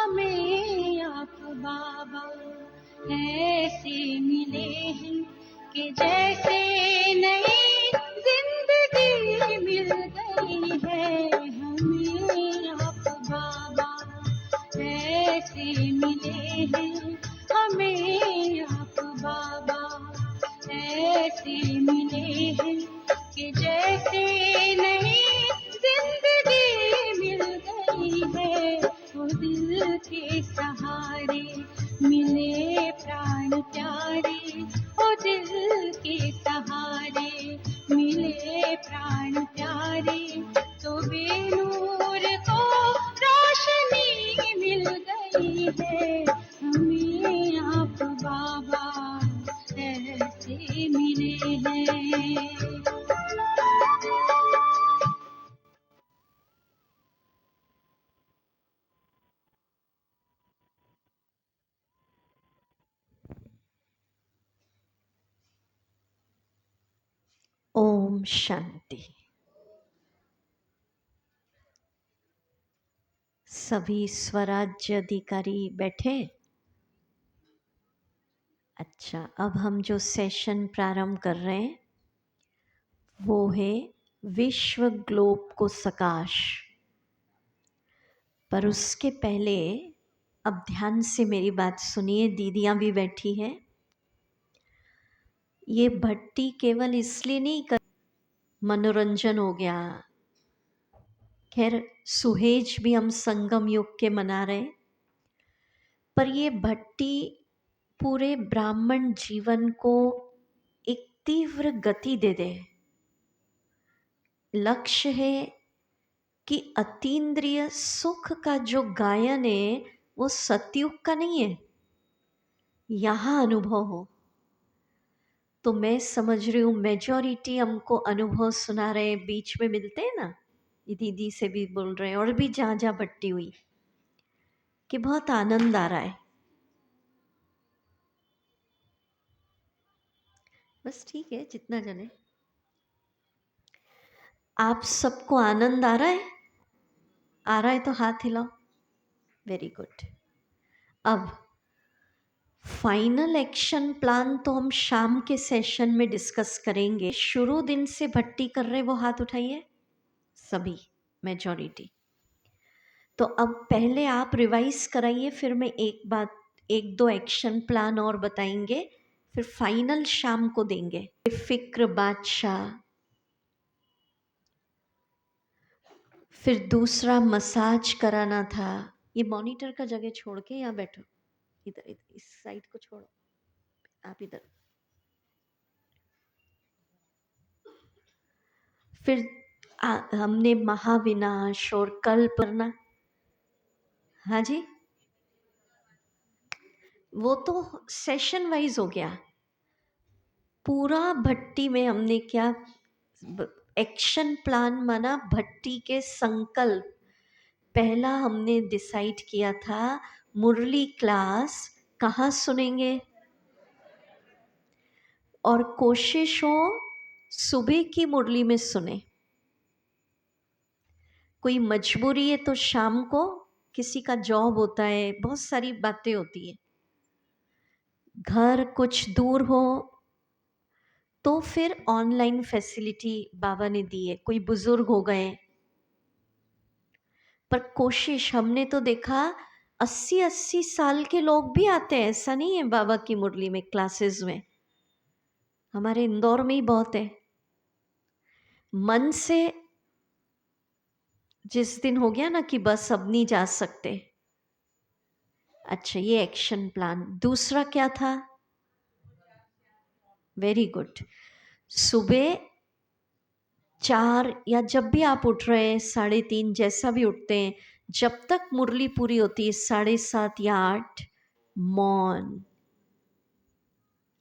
हमें आप बाबा ऐसे मिले हैं कि जैसे नई जिंदगी मिल गई है। हमें आप बाबा ऐसे मिले हैं, हमें आप बाबा ऐसे मिले हैं कि जैसे नई जिंदगी मिल गई है। वो दिल के सहारे मिले प्राण प्यारे, ओ दिल के सहारे मिले प्राण प्यारे, तो बेनूर को रोशनी मिल गई है। हमें आप बाबा ऐसे मिले हैं। ओम शांति। सभी स्वराज्य अधिकारी बैठे? अच्छा, अब हम जो सेशन प्रारंभ कर रहे हैं वो है विश्व ग्लोब को सकाश। पर उसके पहले अब ध्यान से मेरी बात सुनिए, दीदियां भी बैठी हैं। ये भट्टी केवल इसलिए नहीं कर, मनोरंजन हो गया। खैर सुहेज भी हम संगम युग के मना रहे हैं, पर ये भट्टी पूरे ब्राह्मण जीवन को एक तीव्र गति दे दे। लक्ष्य है कि अतीन्द्रिय सुख का जो गायन है वो सतयुग का नहीं है, यहाँ अनुभव हो। तो मैं समझ रही हूँ मेजॉरिटी हमको अनुभव सुना रहे हैं, बीच में मिलते हैं ना, ये दीदी से भी बोल रहे हैं और भी जहाँ जहाँ भट्टी हुई कि बहुत आनंद आ रहा है। बस ठीक है, जितना जने। आप सबको आनंद आ रहा है? आ रहा है तो हाथ हिलाओ। Very good. अब फाइनल एक्शन प्लान तो हम शाम के सेशन में डिस्कस करेंगे। शुरू दिन से भट्टी कर रहे वो हाथ उठाइए, सभी मेजॉरिटी। तो अब पहले आप रिवाइज कराइए, फिर मैं एक बात, एक दो एक्शन प्लान और बताएंगे, फिर फाइनल शाम को देंगे। फिक्र बादशाह, फिर दूसरा मसाज कराना था। ये मॉनिटर का जगह छोड़ के यहाँ बैठो, इधर इधर इस साइड को छोड़ो, आप इधर। फिर हमने महाविनाश और कल्प करना। हाँ जी, वो तो सेशन वाइज हो गया। पूरा भट्टी में हमने क्या एक्शन प्लान माना, भट्टी के संकल्प। पहला हमने डिसाइड किया था मुरली क्लास कहाँ सुनेंगे, और कोशिश हो सुबह की मुरली में सुने। कोई मजबूरी है तो शाम को, किसी का जॉब होता है, बहुत सारी बातें होती है, घर कुछ दूर हो तो फिर ऑनलाइन फैसिलिटी बाबा ने दी है। कोई बुजुर्ग हो गए, पर कोशिश हमने तो देखा 80-80 साल के लोग भी आते हैं, ऐसा नहीं है बाबा की मुरली में क्लासेस में। हमारे इंदौर में ही बहुत है। मन से जिस दिन हो गया ना कि बस अब नहीं जा सकते। अच्छा, ये एक्शन प्लान। दूसरा क्या था? Very good. सुबह 4 या जब भी आप उठ रहे हैं, 3:30 जैसा भी उठते हैं, जब तक मुरली पूरी होती है 7:30 या 8, मौन।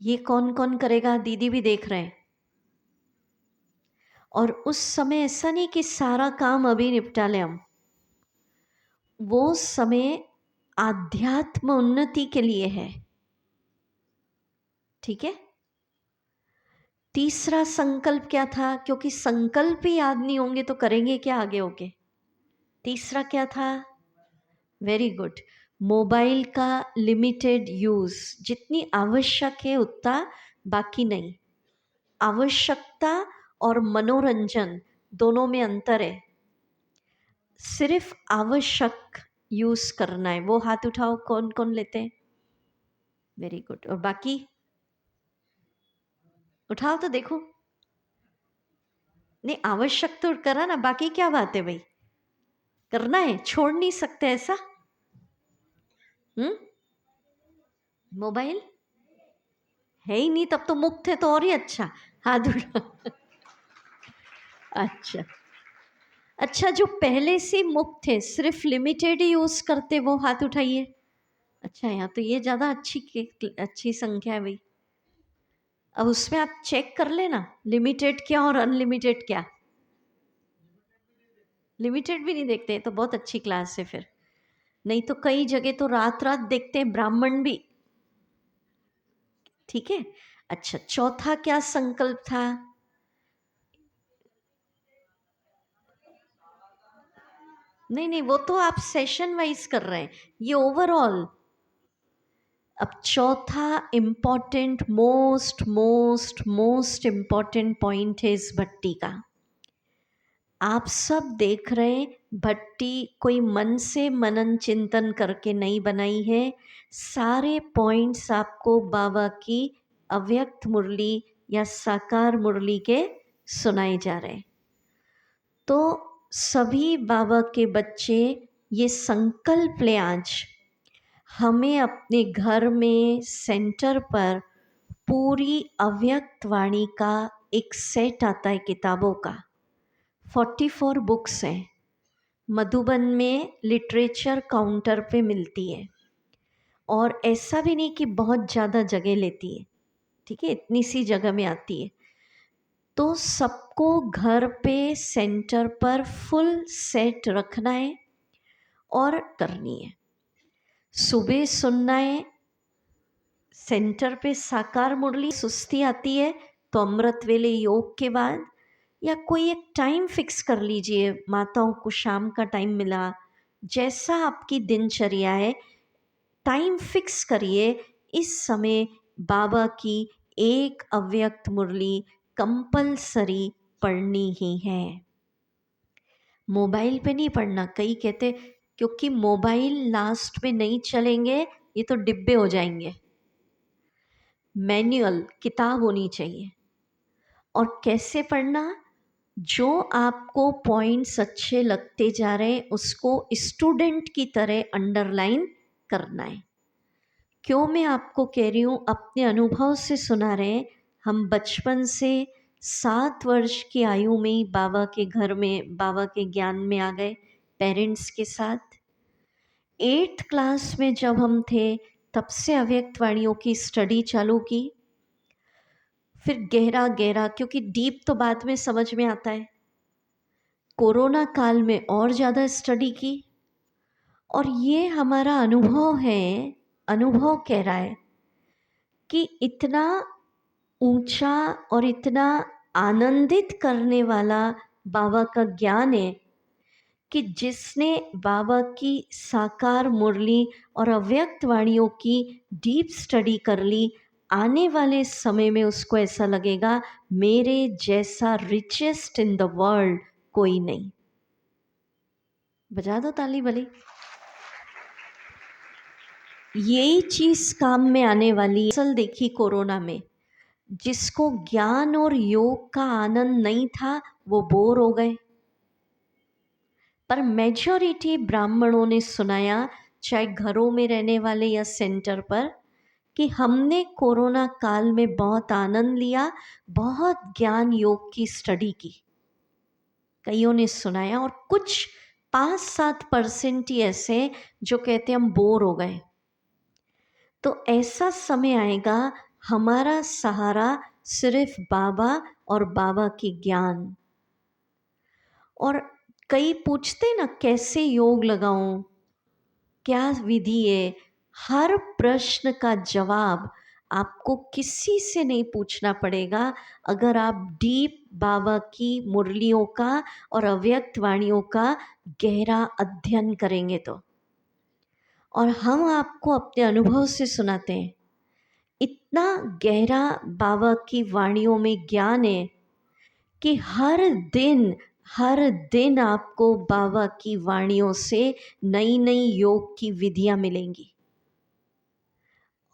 ये कौन कौन करेगा? दीदी भी देख रहे हैं। और उस समय ऐसा नहीं कि सारा काम अभी निपटा लें हम, वो समय आध्यात्म उन्नति के लिए है। ठीक है। तीसरा संकल्प क्या था? क्योंकि संकल्प ही याद नहीं होंगे तो करेंगे क्या आगे होके? तीसरा क्या था? Very good. मोबाइल का लिमिटेड यूज़, जितनी आवश्यक है उतना, बाकी नहीं। आवश्यकता और मनोरंजन दोनों में अंतर है। सिर्फ आवश्यक यूज़ करना है, वो हाथ उठाओ, कौन कौन लेते हैं? Very good. और बाकी उठाओ तो देखो। नहीं, आवश्यक तो करा ना, बाकी क्या बात है भाई, करना है, छोड़ नहीं सकते ऐसा। मोबाइल है ही नहीं, तब तो मुक्त है तो और ही अच्छा। हाथ उठा। अच्छा अच्छा, जो पहले से मुक्त थे, सिर्फ लिमिटेड ही यूज करते, वो हाथ उठाइए। अच्छा, यहाँ तो ये ज़्यादा अच्छी संख्या है भाई। अब उसमें आप चेक कर लेना लिमिटेड क्या और अनलिमिटेड क्या। लिमिटेड भी नहीं देखते तो बहुत अच्छी क्लास है फिर। नहीं तो कई जगह तो रात रात देखते हैं ब्राह्मण भी। ठीक है। अच्छा, चौथा क्या संकल्प था? नहीं नहीं, वो तो आप सेशन वाइज कर रहे हैं, ये ओवरऑल। अब चौथा important, most most most important point है इस भट्टी का। आप सब देख रहे हैं, भट्टी कोई मन से मनन चिंतन करके नहीं बनाई है। सारे पॉइंट्स आपको बाबा की अव्यक्त मुरली या साकार मुरली के सुनाए जा रहे हैं। तो सभी बाबा के बच्चे ये संकल्प लें आज, हमें अपने घर में सेंटर पर पूरी अव्यक्त वाणी का एक सेट आता है किताबों का। 44 बुक्स हैं, मधुबन में लिटरेचर काउंटर पे मिलती है। और ऐसा भी नहीं कि बहुत ज़्यादा जगह लेती है, ठीक है, इतनी सी जगह में आती है। तो सबको घर पे सेंटर पर फुल सेट रखना है और करनी है। सुबह सुनना है सेंटर पे साकार मुरली। सुस्ती आती है तो अमृत वेले योग के बाद, या कोई एक टाइम फिक्स कर लीजिए, माताओं को शाम का टाइम मिला, जैसा आपकी दिनचर्या है टाइम फिक्स करिए। इस समय बाबा की एक अव्यक्त मुरली कंपलसरी पढ़नी ही है। मोबाइल पे नहीं पढ़ना। कई कहते क्योंकि मोबाइल लास्ट में नहीं चलेंगे, ये तो डिब्बे हो जाएंगे। मैनुअल किताब होनी चाहिए। और कैसे पढ़ना? जो आपको पॉइंट्स अच्छे लगते जा रहे हैं उसको स्टूडेंट की तरह अंडरलाइन करना है। क्यों मैं आपको कह रही हूँ, अपने अनुभव से सुना रहे हैं। हम बचपन से 7 वर्ष की आयु में ही बाबा के घर में, बाबा के ज्ञान में आ गए पेरेंट्स के साथ। 8th क्लास में जब हम थे तब से अव्यक्त वाणियों की स्टडी चालू की। फिर गहरा गहरा, क्योंकि डीप तो बाद में समझ में आता है, कोरोना काल में और ज़्यादा स्टडी की। और ये हमारा अनुभव है, अनुभव कह रहा है कि इतना ऊंचा और इतना आनंदित करने वाला बाबा का ज्ञान है कि जिसने बाबा की साकार मुरली और अव्यक्त वाणियों की डीप स्टडी कर ली, आने वाले समय में उसको ऐसा लगेगा मेरे जैसा रिचेस्ट इन द वर्ल्ड कोई नहीं। बजा दो ताली भली। यही चीज काम में आने वाली। असल देखी कोरोना में, जिसको ज्ञान और योग का आनंद नहीं था वो बोर हो गए। पर मेजॉरिटी ब्राह्मणों ने सुनाया, चाहे घरों में रहने वाले या सेंटर पर, कि हमने कोरोना काल में बहुत आनंद लिया, बहुत ज्ञान योग की स्टडी की। कईयों ने सुनाया। और कुछ 5-7% ही ऐसे जो कहते हम बोर हो गए। तो ऐसा समय आएगा, हमारा सहारा सिर्फ बाबा और बाबा की ज्ञान। और कई पूछते ना कैसे योग लगाऊं, क्या विधि है? हर प्रश्न का जवाब आपको किसी से नहीं पूछना पड़ेगा, अगर आप डीप बाबा की मुरलियों का और अव्यक्त वाणियों का गहरा अध्ययन करेंगे तो। और हम आपको अपने अनुभव से सुनाते हैं। इतना गहरा बाबा की वाणियों में ज्ञान है कि हर दिन आपको बाबा की वाणियों से नई नई योग की विधियां मिलेंगी।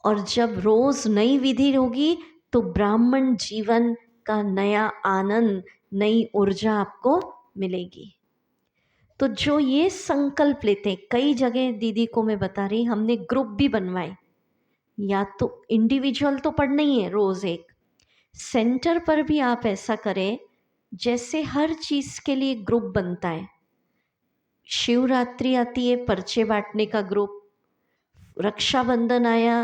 और जब रोज नई विधि होगी तो ब्राह्मण जीवन का नया आनंद, नई ऊर्जा आपको मिलेगी। तो जो ये संकल्प लेते हैं, कई जगह दीदी को मैं बता रही, हमने ग्रुप भी बनवाए, या तो इंडिविजुअल तो पढ़ना ही है रोज एक, सेंटर पर भी आप ऐसा करें जैसे हर चीज के लिए ग्रुप बनता है। शिवरात्रि आती है, पर्चे बांटने का ग्रुप, रक्षाबंधन आया,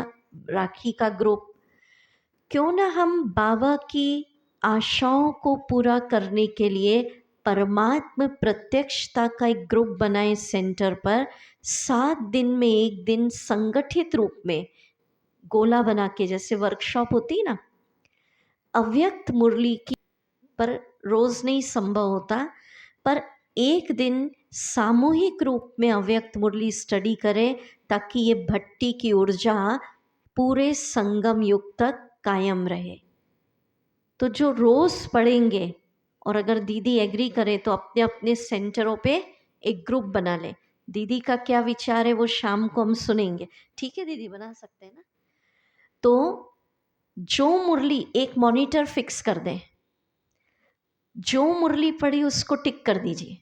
राखी का ग्रुप। क्यों ना हम बाबा की आशाओं को पूरा करने के लिए परमात्म प्रत्यक्षता का एक ग्रुप बनाए सेंटर पर। 7 दिन में एक दिन संगठित रूप में गोला बना के, जैसे वर्कशॉप होती है ना, अव्यक्त मुरली की, पर रोज नहीं संभव होता, पर एक दिन सामूहिक रूप में अव्यक्त मुरली स्टडी करें ताकि ये भट्टी की ऊर्जा पूरे संगम युग तक कायम रहे। तो जो रोज पढ़ेंगे, और अगर दीदी एग्री करे तो अपने अपने सेंटरों पे एक ग्रुप बना लें। दीदी का क्या विचार है वो शाम को हम सुनेंगे। ठीक है दीदी, बना सकते हैं ना? तो जो मुरली, एक मॉनिटर फिक्स कर दें, जो मुरली पढ़ी उसको टिक कर दीजिए।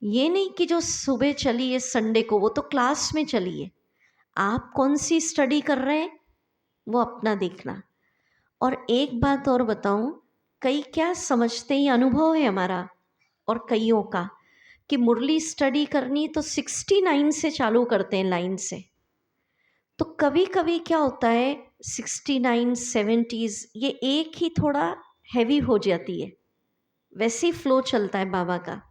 ये नहीं कि जो सुबह चली है संडे को, वो तो क्लास में चली है, आप कौन सी स्टडी कर रहे हैं वो अपना देखना। और एक बात और बताऊं, कई क्या समझते ही, अनुभव है हमारा और कईयों का, कि मुरली स्टडी करनी तो 69 से चालू करते हैं लाइन से। तो कभी कभी क्या होता है, 69 70s ये एक ही थोड़ा हैवी हो जाती है, वैसे ही फ्लो चलता है बाबा का।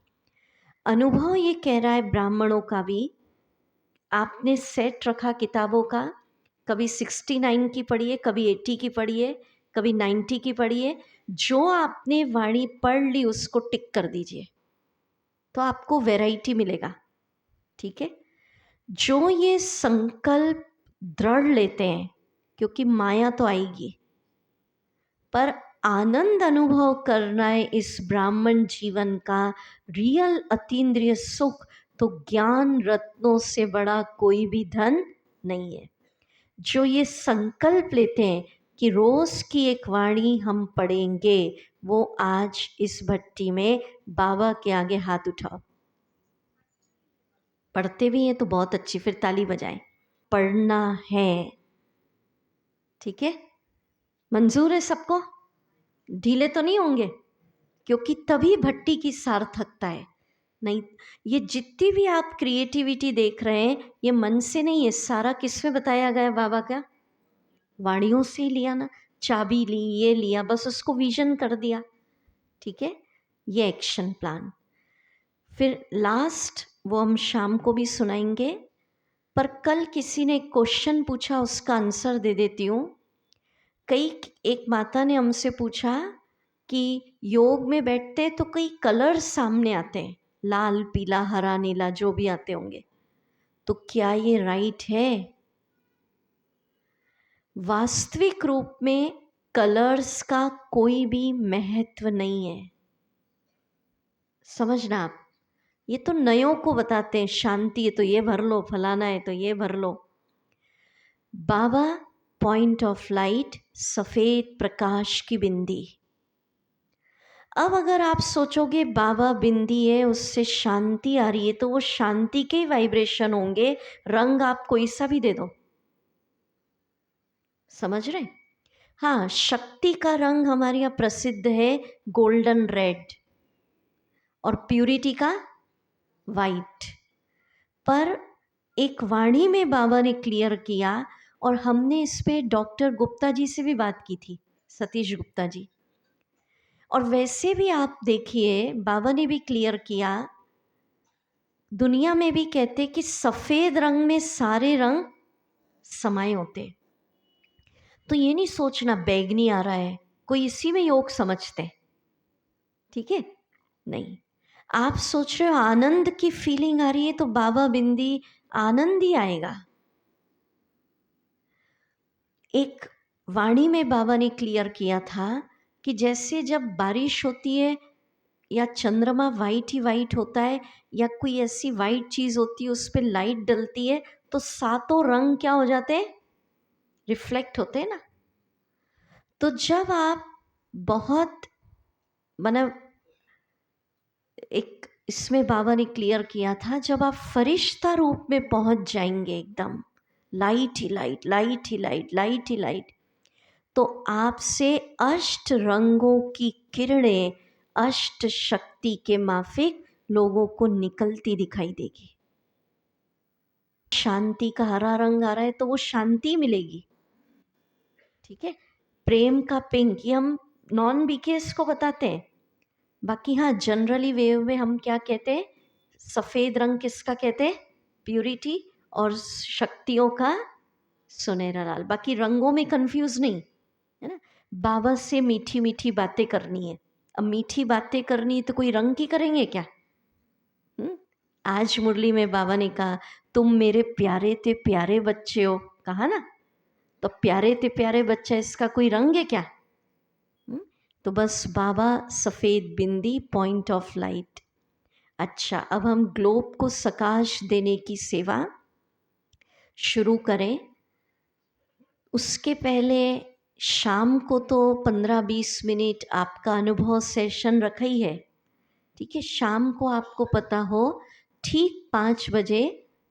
अनुभव ये कह रहा है ब्राह्मणों का भी, आपने सेट रखा किताबों का, कभी 69 की पढ़िए, कभी 80 की पढ़िए, कभी 90 की पढ़िए, जो आपने वाणी पढ़ ली उसको टिक कर दीजिए, तो आपको वैरायटी मिलेगा। ठीक है? जो ये संकल्प दृढ़ लेते हैं, क्योंकि माया तो आएगी, पर आनंद अनुभव करना है इस ब्राह्मण जीवन का, रियल अतीन्द्रिय सुख, तो ज्ञान रत्नों से बड़ा कोई भी धन नहीं है। जो ये संकल्प लेते हैं कि रोज की एक वाणी हम पढ़ेंगे, वो आज इस भट्टी में बाबा के आगे हाथ उठाओ। पढ़ते भी हैं तो बहुत अच्छी, फिर ताली बजाएं। पढ़ना है, ठीक है? मंजूर है सबको? ढीले तो नहीं होंगे? क्योंकि तभी भट्टी की सार्थकता है। नहीं, ये जितनी भी आप क्रिएटिविटी देख रहे हैं, ये मन से नहीं है, सारा किसमें बताया गया बाबा का? वाणियों से ही लिया ना। चाबी ली, ये लिया, बस उसको विजन कर दिया। ठीक है? ये एक्शन प्लान। फिर लास्ट वो हम शाम को भी सुनाएंगे, पर कल किसी ने क्वेश्चन पूछा, उसका आंसर दे देती हूँ। एक माता ने हमसे पूछा कि योग में बैठते तो कई कलर सामने आते हैं, लाल पीला हरा नीला जो भी आते होंगे, तो क्या ये राइट है? वास्तविक रूप में कलर्स का कोई भी महत्व नहीं है, समझना आप। ये तो नयों को बताते हैं, शांति है तो ये भर लो, फलाना है तो ये भर लो। बाबा पॉइंट ऑफ लाइट, सफेद प्रकाश की बिंदी। अब अगर आप सोचोगे बाबा बिंदी है, उससे शांति आ रही है, तो वो शांति के ही वाइब्रेशन होंगे, रंग आप कोई सा भी दे दो। समझ रहे? हाँ, शक्ति का रंग हमारे यहाँ प्रसिद्ध है गोल्डन रेड, और प्यूरिटी का वाइट। पर एक वाणी में बाबा ने क्लियर किया, और हमने इस पे डॉक्टर गुप्ता जी से भी बात की थी, सतीश गुप्ता जी। और वैसे भी आप देखिए, बाबा ने भी क्लियर किया, दुनिया में भी कहते कि सफ़ेद रंग में सारे रंग समाये होते। तो ये नहीं सोचना बैगनी आ रहा है, कोई इसी में योग समझते। ठीक है? नहीं, आप सोच रहे हो आनंद की फीलिंग आ रही है, तो बाबा बिंदी आनंद ही आएगा। एक वाणी में बाबा ने क्लियर किया था कि जैसे जब बारिश होती है या चंद्रमा वाइट ही वाइट होता है या कोई ऐसी वाइट चीज़ होती है उस पर लाइट डलती है तो सातों रंग क्या हो जाते हैं, रिफ्लेक्ट होते हैं ना। तो जब आप बहुत मतलब एक इसमें बाबा ने क्लियर किया था, जब आप फरिश्ता रूप में पहुंच जाएंगे एकदम लाइट ही लाइट, लाइट ही लाइट, लाइट ही लाइट, तो आपसे अष्ट रंगों की किरणें अष्ट शक्ति के माफिक लोगों को निकलती दिखाई देगी। शांति का हरा रंग आ रहा है तो वो शांति मिलेगी, ठीक है। प्रेम का पिंक, ये हम नॉन बीकेएस को बताते हैं। बाकी हाँ, जनरली वेव में हम क्या कहते हैं, सफ़ेद रंग किसका कहते हैं, प्यूरिटी, और शक्तियों का सुनहरा लाल। बाकी रंगों में कंफ्यूज नहीं, है ना। बाबा से मीठी मीठी बातें करनी है। अब मीठी बातें करनी है तो कोई रंग की करेंगे क्या? आज मुरली में बाबा ने कहा तुम मेरे प्यारे ते प्यारे बच्चे हो, कहा ना, तो प्यारे ते प्यारे बच्चा इसका कोई रंग है क्या? तो बस बाबा सफ़ेद बिंदी, पॉइंट ऑफ लाइट। अच्छा, अब हम ग्लोब को सकाश देने की सेवा शुरू करें। उसके पहले शाम को तो 15-20 मिनट आपका अनुभव सेशन रखा ही है, ठीक है। शाम को आपको पता हो ठीक 5 बजे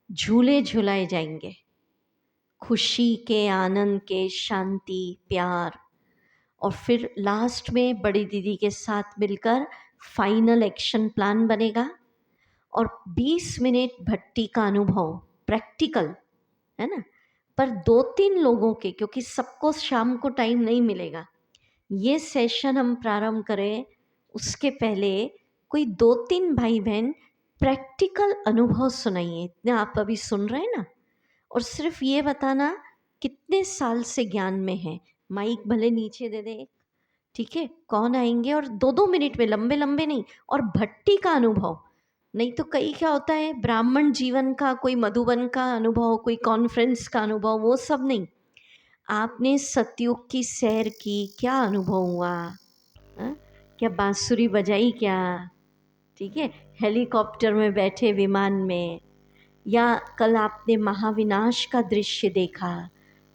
झूले झुलाए जाएंगे, खुशी के, आनंद के, शांति, प्यार। और फिर लास्ट में बड़ी दीदी के साथ मिलकर फाइनल एक्शन प्लान बनेगा और 20 मिनट भट्टी का अनुभव प्रैक्टिकल, है ना। पर 2-3 लोगों के, क्योंकि सबको शाम को टाइम नहीं मिलेगा, ये सेशन हम प्रारंभ करें उसके पहले कोई 2-3 भाई बहन प्रैक्टिकल अनुभव सुनाइए। इतने आप अभी सुन रहे हैं ना, और सिर्फ ये बताना कितने साल से ज्ञान में है। माइक भले नीचे दे दें, ठीक है, कौन आएंगे, और 2-2 मिनट में, लंबे लंबे नहीं। और भट्टी का अनुभव नहीं तो कई क्या होता है, ब्राह्मण जीवन का, कोई मधुबन का अनुभव, कोई कॉन्फ्रेंस का अनुभव, वो सब नहीं। आपने सतयुग की सैर की, क्या अनुभव हुआ, हा? क्या बांसुरी बजाई क्या, ठीक है, हेलीकॉप्टर में बैठे, विमान में, या कल आपने महाविनाश का दृश्य देखा,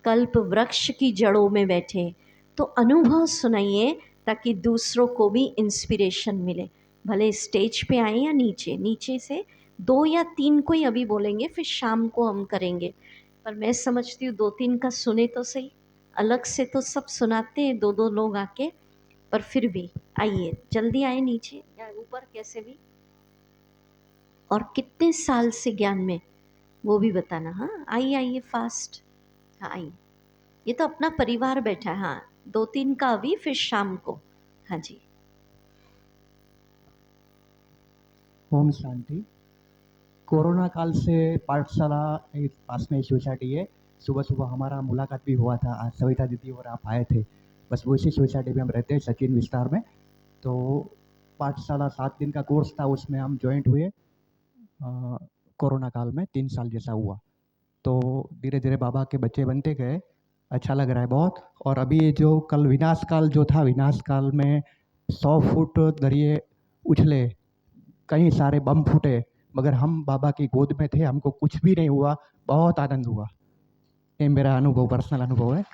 कल्प वृक्ष की जड़ों में बैठे, तो अनुभव सुनाइए ताकि दूसरों को भी इंस्पिरेशन मिले। भले स्टेज पे आए या नीचे, नीचे से 2 या 3 को ही अभी बोलेंगे, फिर शाम को हम करेंगे। पर मैं समझती हूँ 2-3 का सुने तो सही, अलग से तो सब सुनाते हैं 2-2 लोग आके, पर फिर भी आइए, जल्दी आए नीचे या ऊपर, कैसे भी। और कितने साल से ज्ञान में, वो भी बताना। हाँ आइए आइए फास्ट, हाँ आइए। ये तो अपना परिवार बैठा है। हाँ 2-3 का अभी, फिर शाम को। हाँ जी। ओम शांति। कोरोना काल से पाठशाला एक पास में सोसाइटी है, सुबह सुबह हमारा मुलाकात भी हुआ था। आज सविता दीदी और आप आए थे, बस वैसी सोसाइटी में हम रहते हैं, सचिन विस्तार में। तो पाठशाला 7 दिन का कोर्स था, उसमें हम ज्वाइंट हुए कोरोना काल में 3 साल जैसा हुआ। तो धीरे धीरे बाबा के बच्चे बनते गए, अच्छा लग रहा है बहुत। और अभी जो कल विनाश काल जो था, विनाश काल में 100 फुट दरिए उछले, कई सारे बम फूटे, मगर हम बाबा की गोद में थे, हमको कुछ भी नहीं हुआ, बहुत आनंद हुआ। ये मेरा अनुभव, पर्सनल अनुभव है।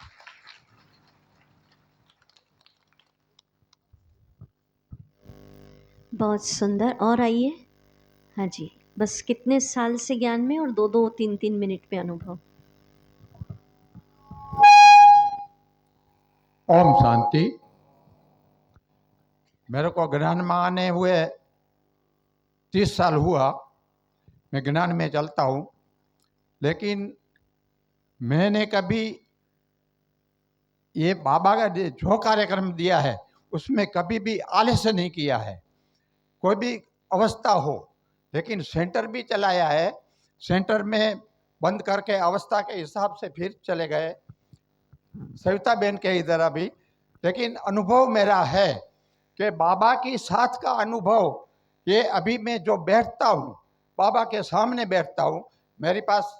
बहुत सुंदर। और आइए। हाँ जी, बस कितने साल से ज्ञान में, और 2-2, 3-3 मिनट पे अनुभव। ओम शांति। मेरे को ज्ञान में आने हुए 30 साल हुआ, मैं ज्ञान में चलता हूँ, लेकिन मैंने कभी ये बाबा का जो कार्यक्रम दिया है उसमें कभी भी आलस्य नहीं किया है, कोई भी अवस्था हो। लेकिन सेंटर भी चलाया है, सेंटर में बंद करके अवस्था के हिसाब से फिर चले गए, सविता बहन के इधर भी। लेकिन अनुभव मेरा है कि बाबा की साथ का अनुभव, ये अभी मैं जो बैठता हूँ, बाबा के सामने बैठता हूँ, मेरे पास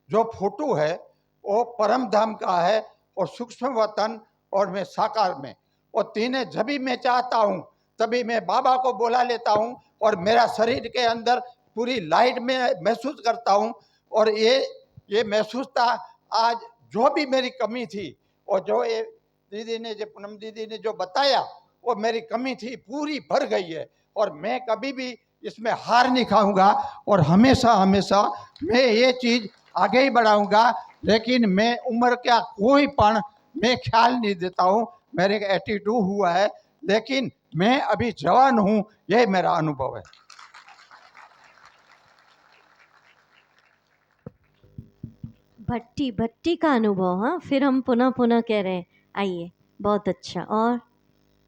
जो फोटो है वो परम धाम का है, और सूक्ष्म वतन और मैं साकार में, और तीनों जब भी मैं चाहता हूँ तभी मैं बाबा को बुला लेता हूँ और मेरा शरीर के अंदर पूरी लाइट में महसूस करता हूँ। और ये महसूस था आज, जो भी मेरी कमी थी और जो ये दीदी ने, जो पूनम दीदी ने जो बताया, वो मेरी कमी थी पूरी भर गई है। और मैं कभी भी इसमें हार नहीं खाऊंगा और हमेशा हमेशा मैं ये चीज आगे ही बढ़ाऊंगा। लेकिन मैं उम्र का कोई पण मैं ख्याल नहीं देता हूँ, मेरे 82 हुआ है, लेकिन मैं अभी जवान हूँ, यह मेरा अनुभव है। भट्टी भट्टी का अनुभव, हाँ फिर हम पुनः पुनः कह रहे हैं, आइए बहुत अच्छा। और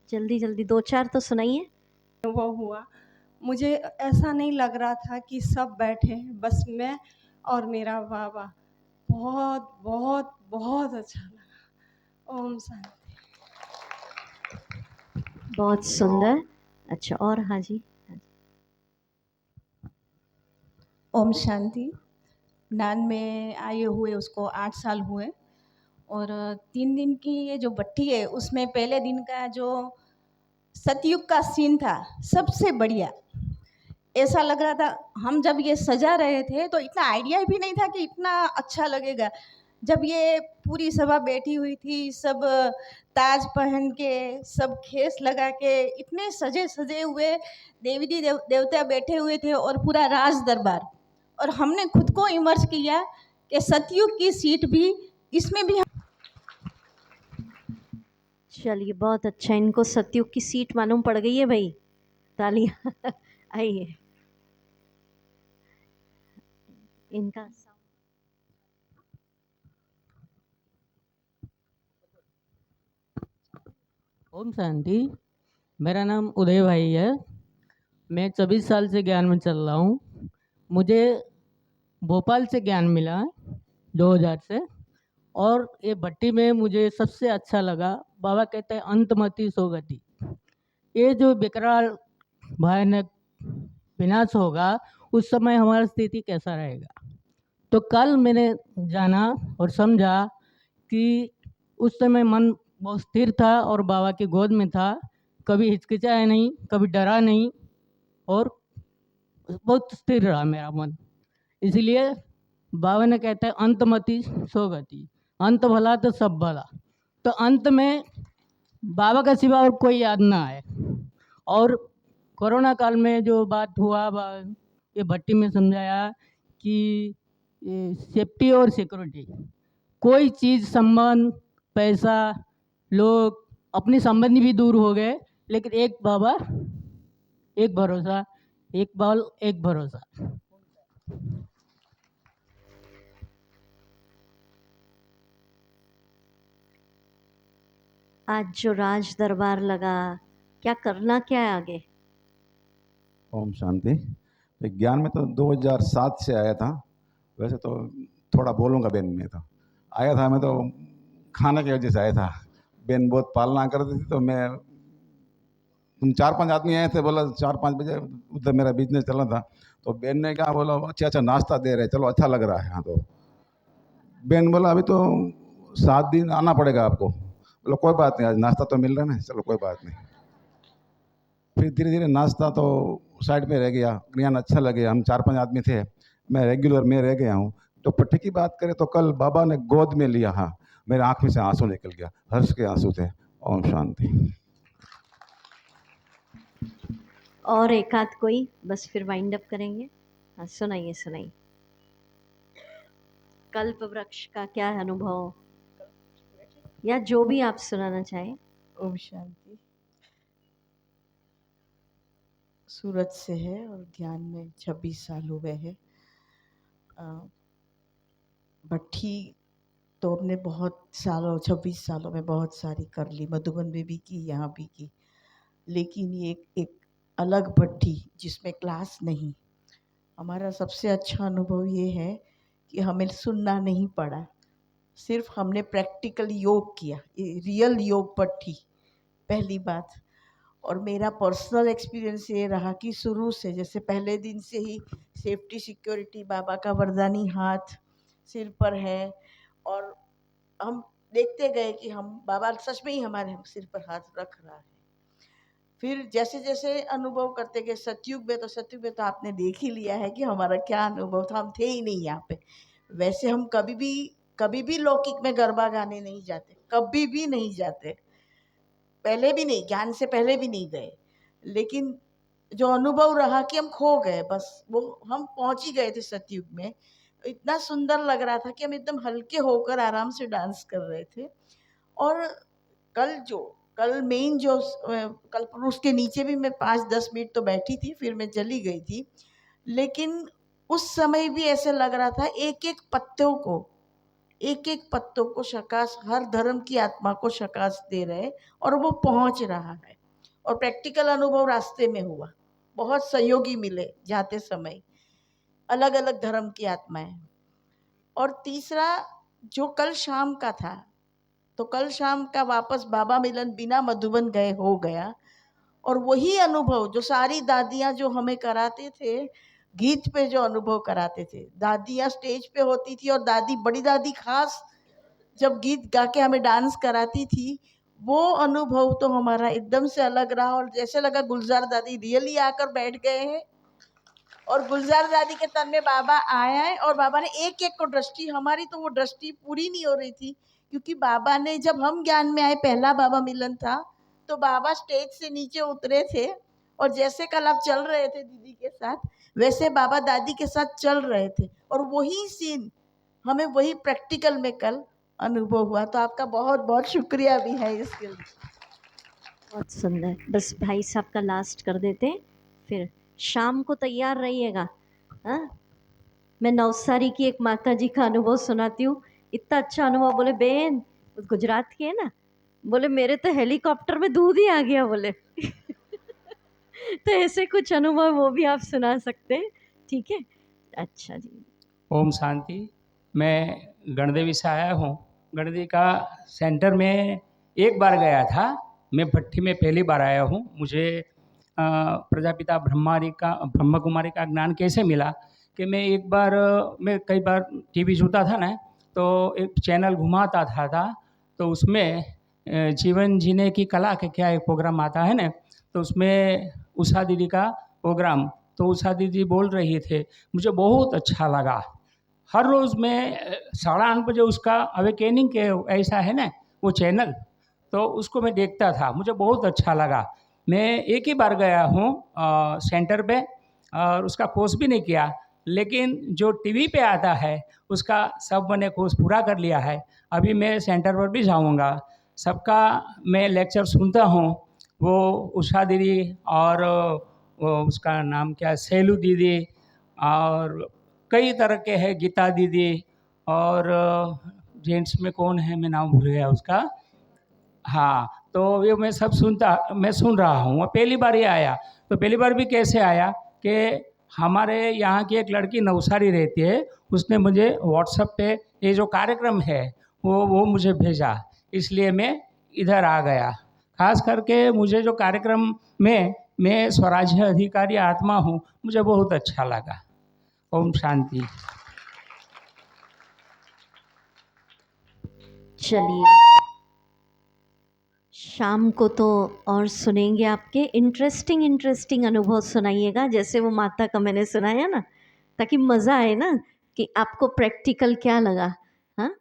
जल्दी जल्दी 2-4 तो सुनाइए। अनुभव हुआ, मुझे ऐसा नहीं लग रहा था कि सब बैठे हैं, बस मैं और मेरा बाबा। बहुत बहुत बहुत अच्छा लगा। ओम शांति। बहुत सुंदर। अच्छा, और हाँ जी। ओम शांति। नान में आए हुए उसको 8 साल हुए और 3 दिन की ये जो भट्टी है उसमें पहले दिन का जो सतयुग का सीन था सबसे बढ़िया। ऐसा लग रहा था, हम जब ये सजा रहे थे तो इतना आइडिया भी नहीं था कि इतना अच्छा लगेगा। जब ये पूरी सभा बैठी हुई थी, सब ताज पहन के, सब खेस लगा के, इतने सजे सजे हुए देवता बैठे हुए थे और पूरा राज दरबार। और हमने खुद को इमर्स किया कि सतयुग की सीट भी इसमें भी। चलिए बहुत अच्छा, इनको सतयुग की सीट मालूम पड़ गई है भाई, तालियां। आइए इनका ओम शांति। मेरा नाम उदय भाई है। मैं 24 साल से ज्ञान में चल रहा हूँ। मुझे भोपाल से ज्ञान मिला है 2000 से, और ये भट्टी में मुझे सबसे अच्छा लगा, बाबा कहते हैं अंतमति सोगति। ये जो विकराल भयानक विनाश होगा उस समय हमारा स्थिति कैसा रहेगा। तो कल मैंने जाना और समझा कि उस समय मन बहुत स्थिर था और बाबा की गोद में था, कभी हिचकिचाया नहीं, कभी डरा नहीं, और बहुत स्थिर रहा मेरा मन। इसलिए बाबा ने कहते हैं अंतमति सोगति, अंत भला तो सब भला। तो अंत में बाबा का सिवा और कोई याद ना आए। और कोरोना काल में जो बात हुआ, ये भट्टी में समझाया कि सेफ्टी और सिक्योरिटी, कोई चीज़, संबंध, पैसा, लोग, अपने संबंधी भी दूर हो गए, लेकिन एक बाबा, एक भरोसा, एक बल, एक भरोसा। आज जो राज दरबार लगा, क्या करना क्या है आगे? ओम शांति। ज्ञान में तो 2007 से आया था। वैसे तो थोड़ा बोलूँगा बेन में, तो आया था मैं तो खाने की वजह से आया था। बेन बहुत पालना करती थी, तो मैं, तुम 4-5 आदमी आए थे, बोला 4-5 बजे उधर मेरा बिजनेस चलना था, तो बेन ने कहा, बोला अच्छा अच्छा नाश्ता दे रहे, चलो अच्छा लग रहा है। हाँ, तो बेन बोला अभी तो 7 दिन आना पड़ेगा आपको। बोला कोई बात नहीं, आज नाश्ता तो मिल रहा है ना, चलो कोई बात नहीं। फिर धीरे धीरे नाश्ता तो साइड में रह गया, ज्ञान अच्छा लगे। हम 4-5 आदमी थे, मैं रेगुलर में रह गया हूँ। तो पट्टी की बात करें तो कल बाबा ने गोद में लिया, हाँ मेरे आँख में से आंसू निकल गया, हर्ष के आंसू थे। ओम शांति। और एक आध कोई, बस फिर वाइंड अप करेंगे। हाँ सुनाइए सुनाइए। कल्प वृक्ष का क्या अनुभव, या जो भी आप सुनाना चाहें। ओम शांति। सूरत से है और ध्यान में 26 साल हो गए हैं। भट्टी तो हमने बहुत सालों, 26 सालों में बहुत सारी कर ली, मधुबन में भी की, यहाँ भी की। लेकिन ये एक अलग भट्टी जिसमें क्लास नहीं। हमारा सबसे अच्छा अनुभव ये है कि हमें सुनना नहीं पड़ा, सिर्फ हमने प्रैक्टिकल योग किया, रियल योग भट्टी, पहली बात। और मेरा पर्सनल एक्सपीरियंस ये रहा कि शुरू से, जैसे पहले दिन से ही सेफ्टी सिक्योरिटी बाबा का वरदानी हाथ सिर पर है, और हम देखते गए कि हम बाबा सच में ही हमारे सिर पर हाथ रख रहा है। फिर जैसे जैसे अनुभव करते गए सतयुग में तो आपने देख ही लिया है कि हमारा क्या अनुभव था, हम थे ही नहीं यहाँ पे। वैसे हम कभी भी लौकिक में गरबा गाने नहीं जाते, कभी भी नहीं जाते, पहले भी नहीं, ज्ञान से पहले भी नहीं गए। लेकिन जो अनुभव रहा कि हम खो गए, बस वो हम पहुंच ही गए थे सतयुग में। इतना सुंदर लग रहा था कि हम एकदम हल्के होकर आराम से डांस कर रहे थे। और कल मेन जो कल उसके नीचे भी मैं 5-10 मिनट तो बैठी थी, फिर मैं चली गई थी। लेकिन उस समय भी ऐसे लग रहा था एक एक पत्तों को शकाश, हर धर्म की आत्मा को शकाश दे रहे, और वो पहुंच रहा है। और प्रैक्टिकल अनुभव रास्ते में हुआ, बहुत सहयोगी मिले जाते समय, अलग अलग धर्म की आत्माएं। और तीसरा जो कल शाम का था, तो कल शाम का वापस बाबा मिलन बिना मधुबन गए हो गया। और वही अनुभव जो सारी दादियां जो हमें कराते थे, गीत पे जो अनुभव कराते थे, दादियां स्टेज पे होती थी और दादी, बड़ी दादी खास, जब गीत गा के हमें डांस कराती थी, वो अनुभव तो हमारा एकदम से अलग रहा। और जैसे लगा गुलजार दादी रियली आकर बैठ गए हैं, और गुलजार दादी के तन में बाबा आया है, और बाबा ने एक एक को दृष्टि, हमारी तो वो दृष्टि पूरी नहीं हो रही थी, क्योंकि बाबा ने, जब हम ज्ञान में आए, पहला बाबा मिलन था, तो बाबा स्टेज से नीचे उतरे थे, और जैसे कल आप चल रहे थे दीदी के साथ, वैसे बाबा दादी के साथ चल रहे थे। और वही सीन हमें वही प्रैक्टिकल में कल अनुभव हुआ। तो आपका बहुत बहुत शुक्रिया भी है इसके लिए। बहुत सुंदर। बस भाई साहब का लास्ट कर देते हैं, फिर शाम को तैयार रहिएगा। हाँ, मैं नवसारी की एक माता जी का अनुभव सुनाती हूँ। इतना अच्छा अनुभव, बोले बेन, वो गुजरात की है ना, बोले मेरे तो हेलीकॉप्टर में दूध ही आ गया बोले। तो ऐसे कुछ अनुभव वो भी आप सुना सकते हैं, ठीक है? अच्छा जी। ओम शांति। मैं गणदेवी से आया हूँ। गणदेवी का सेंटर में एक बार गया था, मैं भट्टी में पहली बार आया हूँ। मुझे प्रजापिता ब्रह्मा कुमारी का ज्ञान कैसे मिला कि मैं एक बार, मैं कई बार टीवी जोता था ना, तो एक चैनल घुमाता था, तो उसमें जीवन जीने की कला के क्या एक प्रोग्राम आता है ना, तो उसमें उषा दीदी का प्रोग्राम, तो उषा दीदी बोल रही थे, मुझे बहुत अच्छा लगा। हर रोज़ मैं 8:30 बजे उसका अवेकेनिंग के ऐसा है ना वो चैनल, तो उसको मैं देखता था, मुझे बहुत अच्छा लगा। मैं एक ही बार गया हूँ सेंटर पे, और उसका कोर्स भी नहीं किया, लेकिन जो टीवी पे आता है उसका सब मैंने कोर्स पूरा कर लिया है। अभी मैं सेंटर पर भी जाऊँगा, सबका मैं लेक्चर सुनता हूँ। वो उषा दीदी और वो उसका नाम क्या, सेलू दीदी, और कई तरह के हैं, गीता दीदी, और जेंट्स में कौन है, मैं नाम भूल गया उसका। हाँ, तो ये मैं सुन रहा हूँ। वो पहली बार ही आया, तो पहली बार भी कैसे आया कि हमारे यहाँ की एक लड़की नवसारी रहती है, उसने मुझे व्हाट्सएप पे ये जो कार्यक्रम है वो मुझे भेजा, इसलिए मैं इधर आ गया। खास करके मुझे जो कार्यक्रम में मैं स्वराज्य अधिकारी आत्मा हूँ, मुझे बहुत अच्छा लगा। ओम शांति। चलिए, शाम को तो और सुनेंगे आपके इंटरेस्टिंग अनुभव सुनाइएगा, जैसे वो माता का मैंने सुनाया ना, ताकि मज़ा आए ना कि आपको प्रैक्टिकल क्या लगा। हाँ,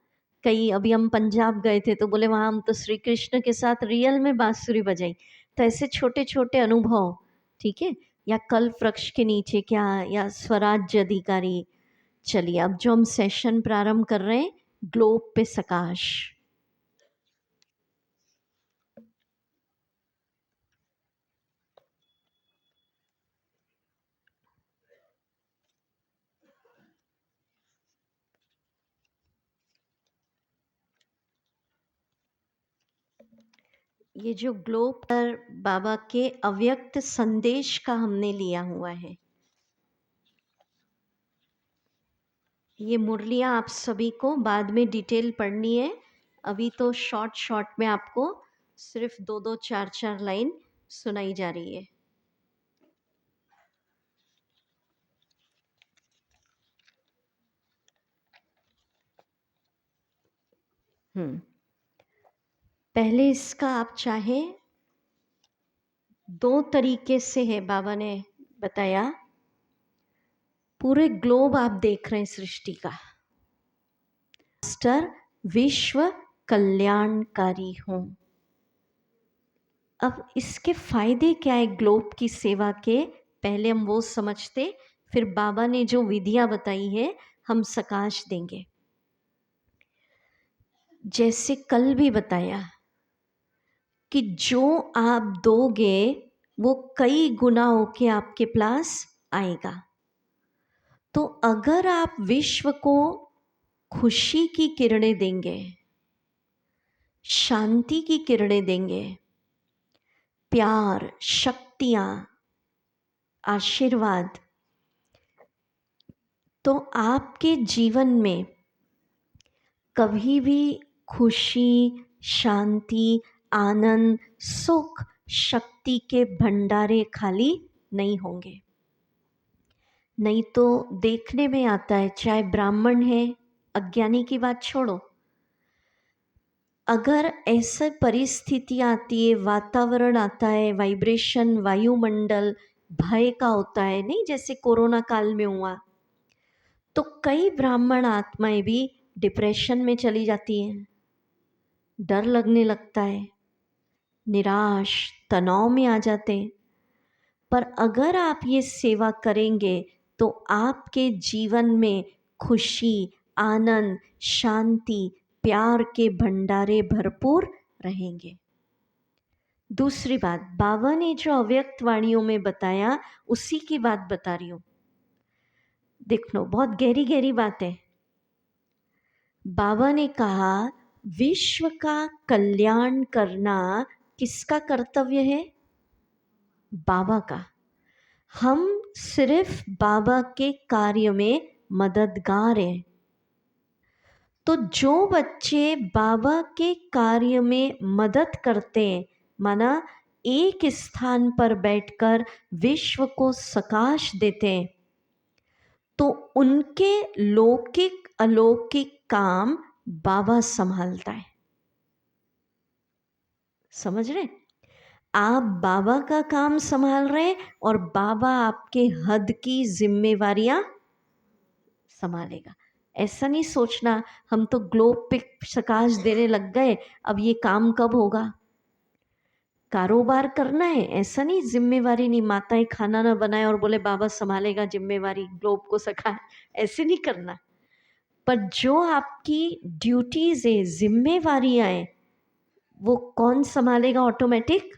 कई अभी हम पंजाब गए थे तो बोले वहाँ हम तो श्री कृष्ण के साथ रियल में बांसुरी बजाई। तो ऐसे छोटे छोटे अनुभव, ठीक है, या कल्प वृक्ष के नीचे क्या, या स्वराज्य अधिकारी। चलिए, अब जो हम सेशन प्रारंभ कर रहे हैं, ग्लोब पे सकाश। ये जो ग्लोब पर बाबा के अव्यक्त संदेश का हमने लिया हुआ है, ये मुरलियाँ आप सभी को बाद में डिटेल पढ़नी है। अभी तो शॉर्ट में आपको सिर्फ 2-2, 4-4 लाइन सुनाई जा रही है। हम्म पहले इसका आप चाहें 2 तरीके से है, बाबा ने बताया। पूरे ग्लोब आप देख रहे हैं सृष्टि का। मास्टर विश्व कल्याणकारी हूँ। अब इसके फायदे क्या है ग्लोब की सेवा के, पहले हम वो समझते, फिर बाबा ने जो विधियां बताई है हम सकाश देंगे। जैसे कल भी बताया कि जो आप दोगे वो कई गुना होके आपके पास आएगा। तो अगर आप विश्व को खुशी की किरणें देंगे, शांति की किरणें देंगे, प्यार, शक्तियाँ, आशीर्वाद, तो आपके जीवन में कभी भी खुशी, शांति, आनंद, सुख, शक्ति के भंडारे खाली नहीं होंगे। नहीं तो देखने में आता है, चाहे ब्राह्मण है, अज्ञानी की बात छोड़ो, अगर ऐसे परिस्थिति आती है, वातावरण आता है, वाइब्रेशन, वायुमंडल भय का होता है, नहीं जैसे कोरोना काल में हुआ, तो कई ब्राह्मण आत्माएं भी डिप्रेशन में चली जाती हैं, डर लगने लगता है, निराश, तनाव में आ जाते हैं। पर अगर आप ये सेवा करेंगे तो आपके जीवन में खुशी, आनंद, शांति, प्यार के भंडारे भरपूर रहेंगे। दूसरी बात, बाबा ने जो अव्यक्त वाणियों में बताया उसी की बात बता रही हूँ। देख लो, बहुत गहरी गहरी बात है। बाबा ने कहा विश्व का कल्याण करना किसका कर्तव्य है? बाबा का। हम सिर्फ बाबा के कार्य में मददगार हैं। तो जो बच्चे बाबा के कार्य में मदद करते हैं, माना एक स्थान पर बैठकर विश्व को सकाश देते हैं, तो उनके लौकिक अलौकिक काम बाबा संभालता है। समझ रहे? आप बाबा का काम संभाल रहे हैं और बाबा आपके हद की जिम्मेवारियां संभालेगा। ऐसा नहीं सोचना हम तो ग्लोब पे सकाश देने लग गए, अब ये काम कब होगा। कारोबार करना है, ऐसा नहीं, जिम्मेवारी नहीं, माताएं खाना ना बनाए और बोले बाबा संभालेगा जिम्मेवारी ग्लोब को सका, ऐसे नहीं करना। पर जो आपकी ड्यूटीज है, जिम्मेवारियां हैं, वो कौन संभालेगा ऑटोमेटिक?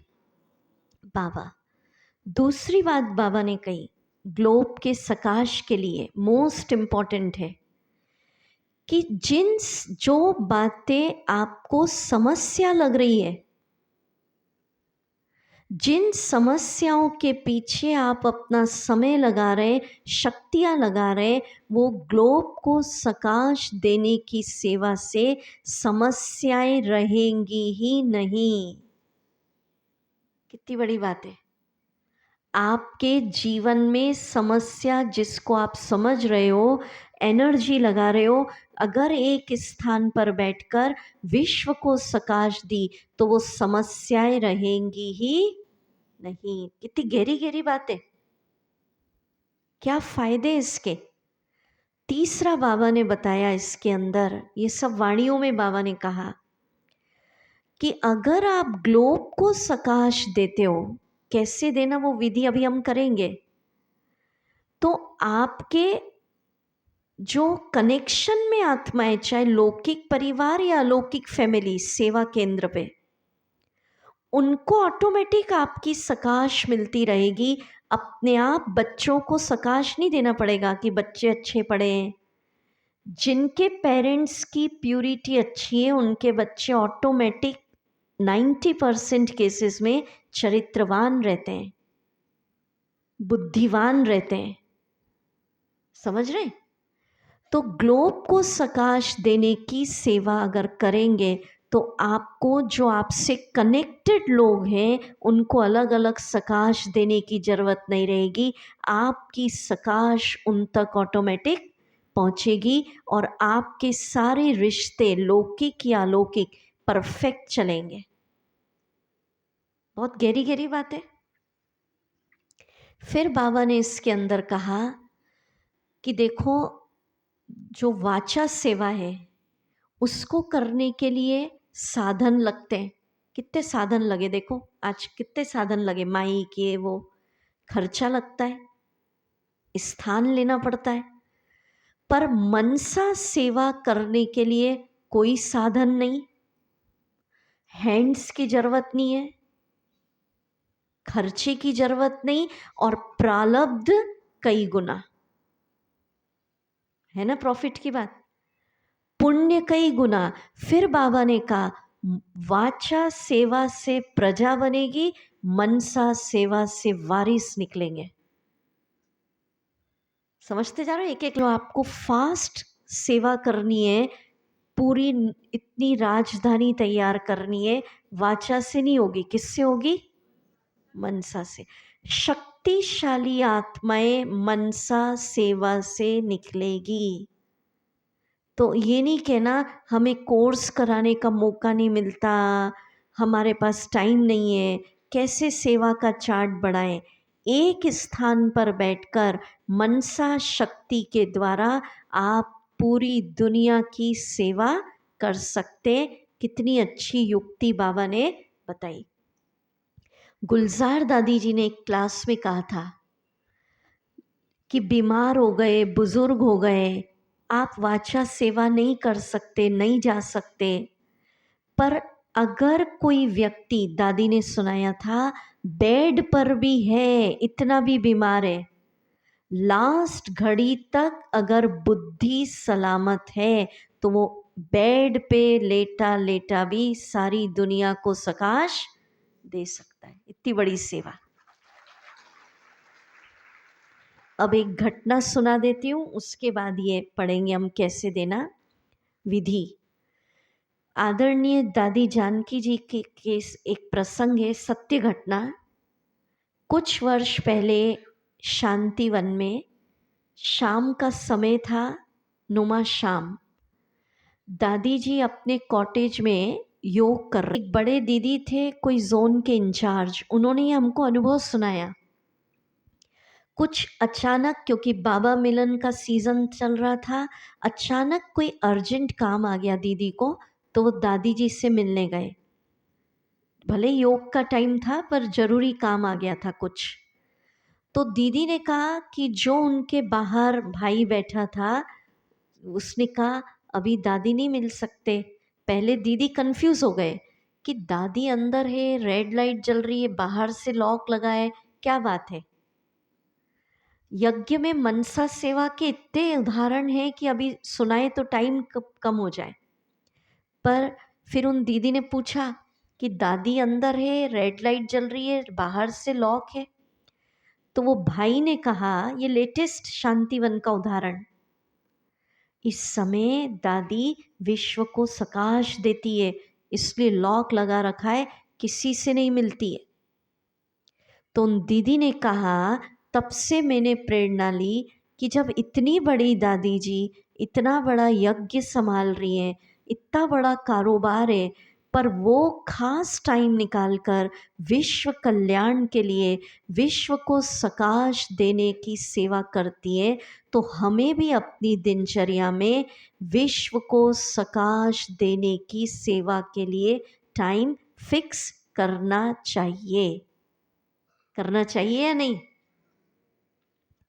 बाबा। दूसरी बात बाबा ने कही ग्लोब के सकाश के लिए मोस्ट इम्पॉर्टेंट है कि जो बातें आपको समस्या लग रही है, जिन समस्याओं के पीछे आप अपना समय लगा रहे, शक्तियां लगा रहे, वो ग्लोब को सकाश देने की सेवा से समस्याएं रहेंगी ही नहीं। कितनी बड़ी बात है। आपके जीवन में समस्या जिसको आप समझ रहे हो, एनर्जी लगा रहे हो, अगर एक स्थान पर बैठकर विश्व को सकाश दी तो वो समस्याएं रहेंगी ही नहीं। कितनी गहरी गहरी बात है। क्या फायदे इसके? तीसरा बाबा ने बताया इसके अंदर, ये सब वाणियों में बाबा ने कहा कि अगर आप ग्लोब को सकाश देते हो, कैसे देना वो विधि अभी हम करेंगे, तो आपके जो कनेक्शन में आत्माएं, चाहे लौकिक परिवार या अलौकिक फैमिली सेवा केंद्र पे, उनको ऑटोमेटिक आपकी सकाश मिलती रहेगी। अपने आप बच्चों को सकाश नहीं देना पड़ेगा कि बच्चे अच्छे पढ़े हैं। जिनके पेरेंट्स की प्यूरिटी अच्छी है उनके बच्चे ऑटोमेटिक 90% केसेस में चरित्रवान रहते हैं, बुद्धिवान रहते हैं। समझ रहे? तो ग्लोब को सकाश देने की सेवा अगर करेंगे तो आपको जो आपसे कनेक्टेड लोग हैं उनको अलग अलग सकाश देने की ज़रूरत नहीं रहेगी। आपकी सकाश उन तक ऑटोमेटिक पहुंचेगी और आपके सारे रिश्ते लौकिक या अलौकिक परफेक्ट चलेंगे। बहुत गहरी गहरी बात है। फिर बाबा ने इसके अंदर कहा कि देखो, जो वाचा सेवा है उसको करने के लिए साधन लगते हैं। कितने साधन लगे देखो, आज कितने साधन लगे, माइक ये वो, खर्चा लगता है, स्थान लेना पड़ता है। पर मनसा सेवा करने के लिए कोई साधन नहीं, हैंड्स की जरूरत नहीं है, खर्चे की जरूरत नहीं, और प्रारब्ध कई गुना है ना, प्रॉफिट की बात, पुण्य कई गुना। फिर बाबा ने कहा वाचा सेवा से प्रजा बनेगी, मनसा सेवा से वारिस निकलेंगे। समझते जा रहे हो? एक एक जो आपको फास्ट सेवा करनी है, पूरी इतनी राजधानी तैयार करनी है, वाचा से नहीं होगी, किससे होगी? मनसा से। शक्तिशाली आत्माएं मनसा सेवा से निकलेगी। तो ये नहीं कहना हमें कोर्स कराने का मौका नहीं मिलता, हमारे पास टाइम नहीं है, कैसे सेवा का चार्ट बढ़ाएं। एक स्थान पर बैठकर मनसा शक्ति के द्वारा आप पूरी दुनिया की सेवा कर सकते। कितनी अच्छी युक्ति बाबा ने बताई। गुलजार दादी जी ने एक क्लास में कहा था कि बीमार हो गए, बुजुर्ग हो गए, आप वाचा सेवा नहीं कर सकते, नहीं जा सकते, पर अगर कोई व्यक्ति, दादी ने सुनाया था, बेड पर भी है, इतना भी बीमार है, लास्ट घड़ी तक अगर बुद्धि सलामत है तो वो बेड पे लेटा लेटा भी सारी दुनिया को सकाश दे सकता है। इतनी बड़ी सेवा। अब एक घटना सुना देती हूँ, उसके बाद ये पढ़ेंगे हम कैसे देना विधि। आदरणीय दादी जानकी जी के केस एक प्रसंग है, सत्य घटना। कुछ वर्ष पहले शांतिवन में शाम का समय था, नुमा शाम, दादी जी अपने कॉटेज में योग कर रहे। एक बड़े दीदी थे, कोई जोन के इंचार्ज, उन्होंने ये हमको अनुभव सुनाया। कुछ अचानक, क्योंकि बाबा मिलन का सीज़न चल रहा था, अचानक कोई अर्जेंट काम आ गया दीदी को, तो वो दादी जी से मिलने गए। भले योग का टाइम था पर ज़रूरी काम आ गया था कुछ। तो दीदी ने कहा कि जो उनके बाहर भाई बैठा था, उसने कहा अभी दादी नहीं मिल सकते। पहले दीदी कंफ्यूज हो गए कि दादी अंदर है, रेड लाइट जल रही है, बाहर से लॉक लगा है, क्या बात है। यज्ञ में मनसा सेवा के इतने उदाहरण हैं कि अभी सुनाए तो टाइम कम हो जाए। पर फिर उन दीदी ने पूछा कि दादी अंदर है, रेड लाइट जल रही है, बाहर से लॉक है। तो वो भाई ने कहा, ये लेटेस्ट शांतिवन का उदाहरण, इस समय दादी विश्व को सकाश देती है, इसलिए लॉक लगा रखा है, किसी से नहीं मिलती है। तो उन दीदी ने कहा, तब से मैंने प्रेरणा ली कि जब इतनी बड़ी दादी जी इतना बड़ा यज्ञ संभाल रही हैं, इतना बड़ा कारोबार है, पर वो खास टाइम निकालकर विश्व कल्याण के लिए, विश्व को सकाश देने की सेवा करती है, तो हमें भी अपनी दिनचर्या में विश्व को सकाश देने की सेवा के लिए टाइम फिक्स करना चाहिए। करना चाहिए या नहीं?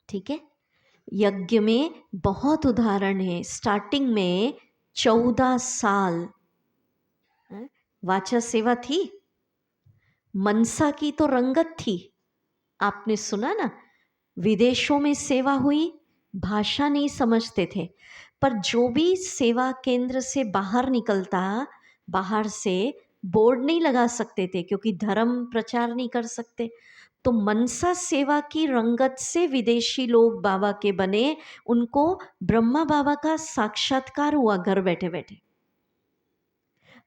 ठीक है। यज्ञ में बहुत उदाहरण है। स्टार्टिंग में 14 साल वाचा सेवा थी, मनसा की तो रंगत थी। आपने सुना ना, विदेशों में सेवा हुई, भाषा नहीं समझते थे, पर जो भी सेवा केंद्र से बाहर निकलता, बाहर से बोर्ड नहीं लगा सकते थे क्योंकि धर्म प्रचार नहीं कर सकते, तो मनसा सेवा की रंगत से विदेशी लोग बाबा के बने, उनको ब्रह्मा बाबा का साक्षात्कार हुआ घर बैठे बैठे।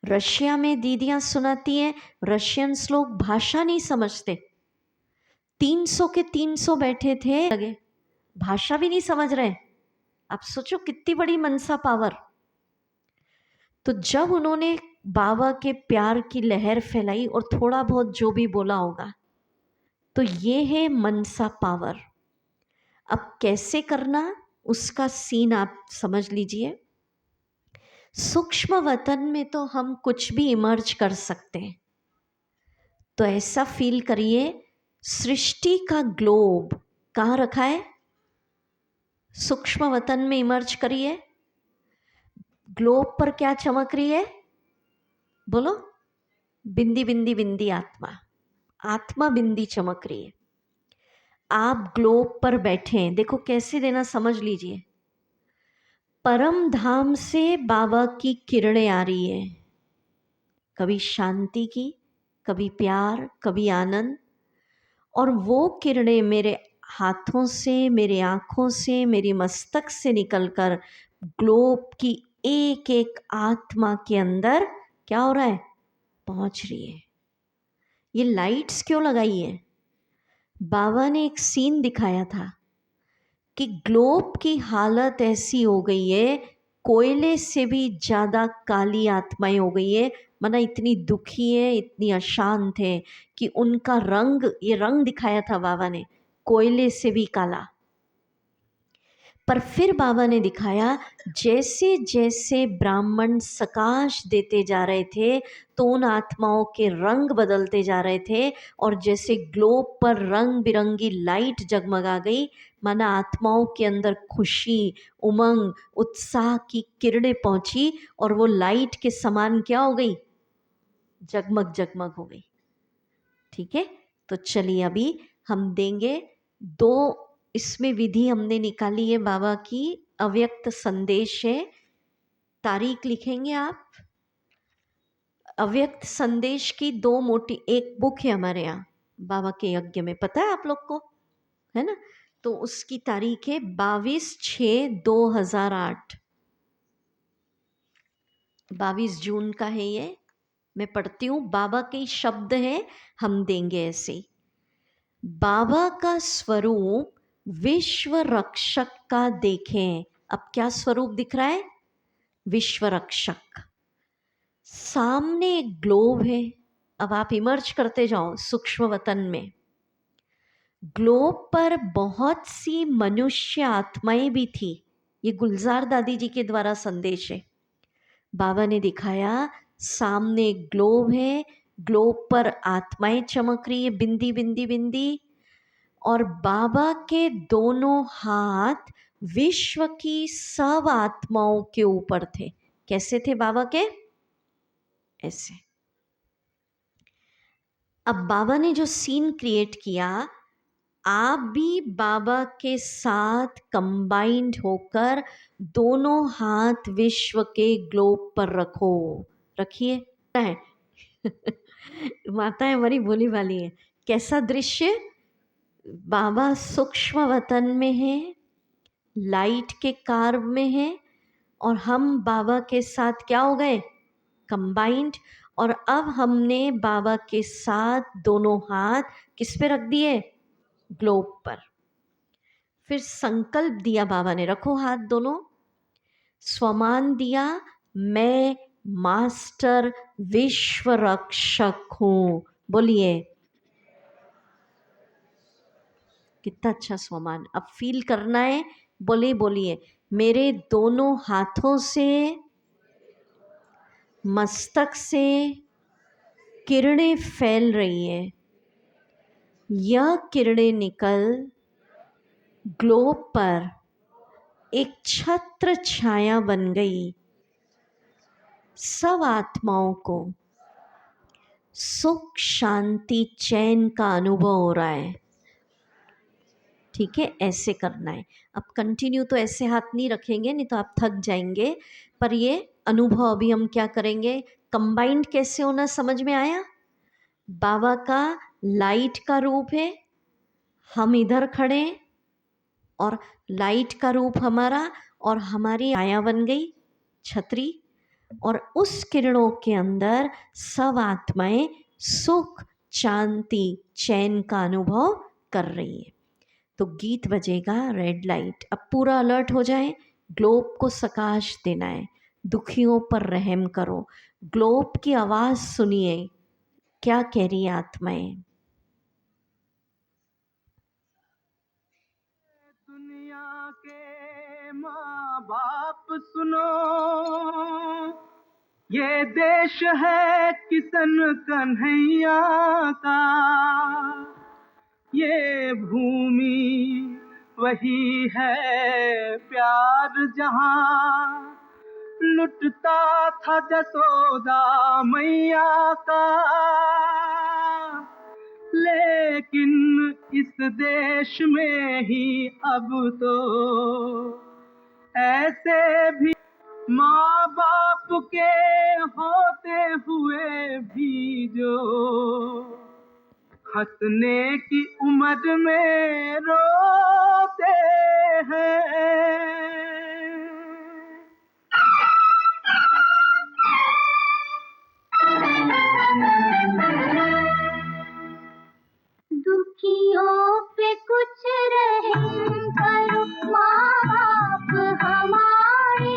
रशिया में दीदियां सुनाती हैं, रशियंस लोग भाषा नहीं समझते, 300 के 300 बैठे थे, लगे भाषा भी नहीं समझ रहे। आप सोचो कितनी बड़ी मनसा पावर। तो जब उन्होंने बाबा के प्यार की लहर फैलाई और थोड़ा बहुत जो भी बोला होगा। तो ये है मनसा पावर। अब कैसे करना उसका सीन आप समझ लीजिए। सूक्ष्म वतन में तो हम कुछ भी इमर्ज कर सकते हैं। तो ऐसा फील करिए सृष्टि का ग्लोब कहाँ रखा है, सूक्ष्म वतन में इमर्ज करिए। ग्लोब पर क्या चमक रही है, बोलो, बिंदी बिंदी बिंदी आत्मा, आत्मा बिंदी चमक रही है। आप ग्लोब पर बैठे हैं, देखो कैसे देना समझ लीजिए। परम धाम से बाबा की किरणें आ रही है, कभी शांति की, कभी प्यार, कभी आनंद, और वो किरणें मेरे हाथों से, मेरे आँखों से, मेरी मस्तक से निकलकर ग्लोब की एक एक आत्मा के अंदर क्या हो रहा है, पहुंच रही है। ये लाइट्स क्यों लगाई है? बाबा ने एक सीन दिखाया था कि ग्लोब की हालत ऐसी हो गई है, कोयले से भी ज़्यादा काली आत्माएं हो गई है। माना इतनी दुखी है, इतनी अशांत है कि उनका रंग, ये रंग दिखाया था बाबा ने, कोयले से भी काला। पर फिर बाबा ने दिखाया जैसे जैसे ब्राह्मण सकाश देते जा रहे थे तो उन आत्माओं के रंग बदलते जा रहे थे, और जैसे ग्लोब पर रंग बिरंगी लाइट जगमगा गई, माना आत्माओं के अंदर खुशी, उमंग, उत्साह की किरणें पहुंची और वो लाइट के समान क्या हो गई, जगमग जगमग हो गई। ठीक है, तो चलिए अभी हम देंगे दो, इसमें विधि हमने निकाली है बाबा की, अव्यक्त संदेश है। तारीख लिखेंगे आप। अव्यक्त संदेश की दो मोटी, एक बुक है हमारे यहाँ बाबा के यज्ञ में, पता है आप लोग को, है ना? तो उसकी तारीख है 22/6/2008, 22 जून का है ये। मैं पढ़ती हूँ, बाबा के शब्द हैं, हम देंगे ऐसे। बाबा का स्वरूप विश्व रक्षक का देखें। अब क्या स्वरूप दिख रहा है, विश्व रक्षक। सामने एक ग्लोब है, अब आप इमर्ज करते जाओ सूक्ष्म वतन में। ग्लोब पर बहुत सी मनुष्य आत्माएं भी थी, ये गुलजार दादी जी के द्वारा संदेश है। बाबा ने दिखाया सामने एक ग्लोब है, ग्लोब पर आत्माएं चमक रही है, बिंदी बिंदी बिंदी, और बाबा के दोनों हाथ विश्व की सब आत्माओं के ऊपर थे। कैसे थे बाबा के, ऐसे। अब बाबा ने जो सीन क्रिएट किया, आप भी बाबा के साथ कंबाइंड होकर दोनों हाथ विश्व के ग्लोब पर रखो, रखिए। माताएं हमारी बोली वाली है। कैसा दृश्य, बाबा सूक्ष्म वतन में है, लाइट के कार्व में है, और हम बाबा के साथ क्या हो गए, कंबाइंड। और अब हमने बाबा के साथ दोनों हाथ किस पे रख दिए, ग्लोब पर। फिर संकल्प दिया बाबा ने, रखो हाथ दोनों, स्वमान दिया, मैं मास्टर विश्व रक्षक हूँ। बोलिए, कितना अच्छा स्वमान। अब फील करना है, बोलिए, मेरे दोनों हाथों से, मस्तक से किरणें फैल रही है। यह किरणें निकल ग्लोब पर एक छत्र छाया बन गई। सब आत्माओं को सुख, शांति, चैन का अनुभव हो रहा है। ठीक है, ऐसे करना है। अब कंटिन्यू तो ऐसे हाथ नहीं रखेंगे, नहीं तो आप थक जाएंगे, पर ये अनुभव अभी हम क्या करेंगे, कंबाइंड कैसे होना समझ में आया। बाबा का लाइट का रूप है, हम इधर खड़े, और लाइट का रूप हमारा, और हमारी आया बन गई छतरी, और उस किरणों के अंदर सब आत्माएं सुख, शांति, चैन का अनुभव कर रही है। तो गीत बजेगा, रेड लाइट। अब पूरा अलर्ट हो जाए, ग्लोब को सकाश देना है, दुखियों पर रहम करो। ग्लोब की आवाज़ सुनिए, क्या कह रही है आत्माएं। दुनिया के माँ बाप सुनो, ये देश है किशन कन्हैया का, ये भूमि वही है प्यार जहाँ लुटता था जसोदा मैया का। लेकिन इस देश में ही अब तो ऐसे भी माँ बाप के होते हुए भी जो हंसने की उम्र में रोते हैं। दुखियों पे कुछ रहम करो माँ बाप हमारे,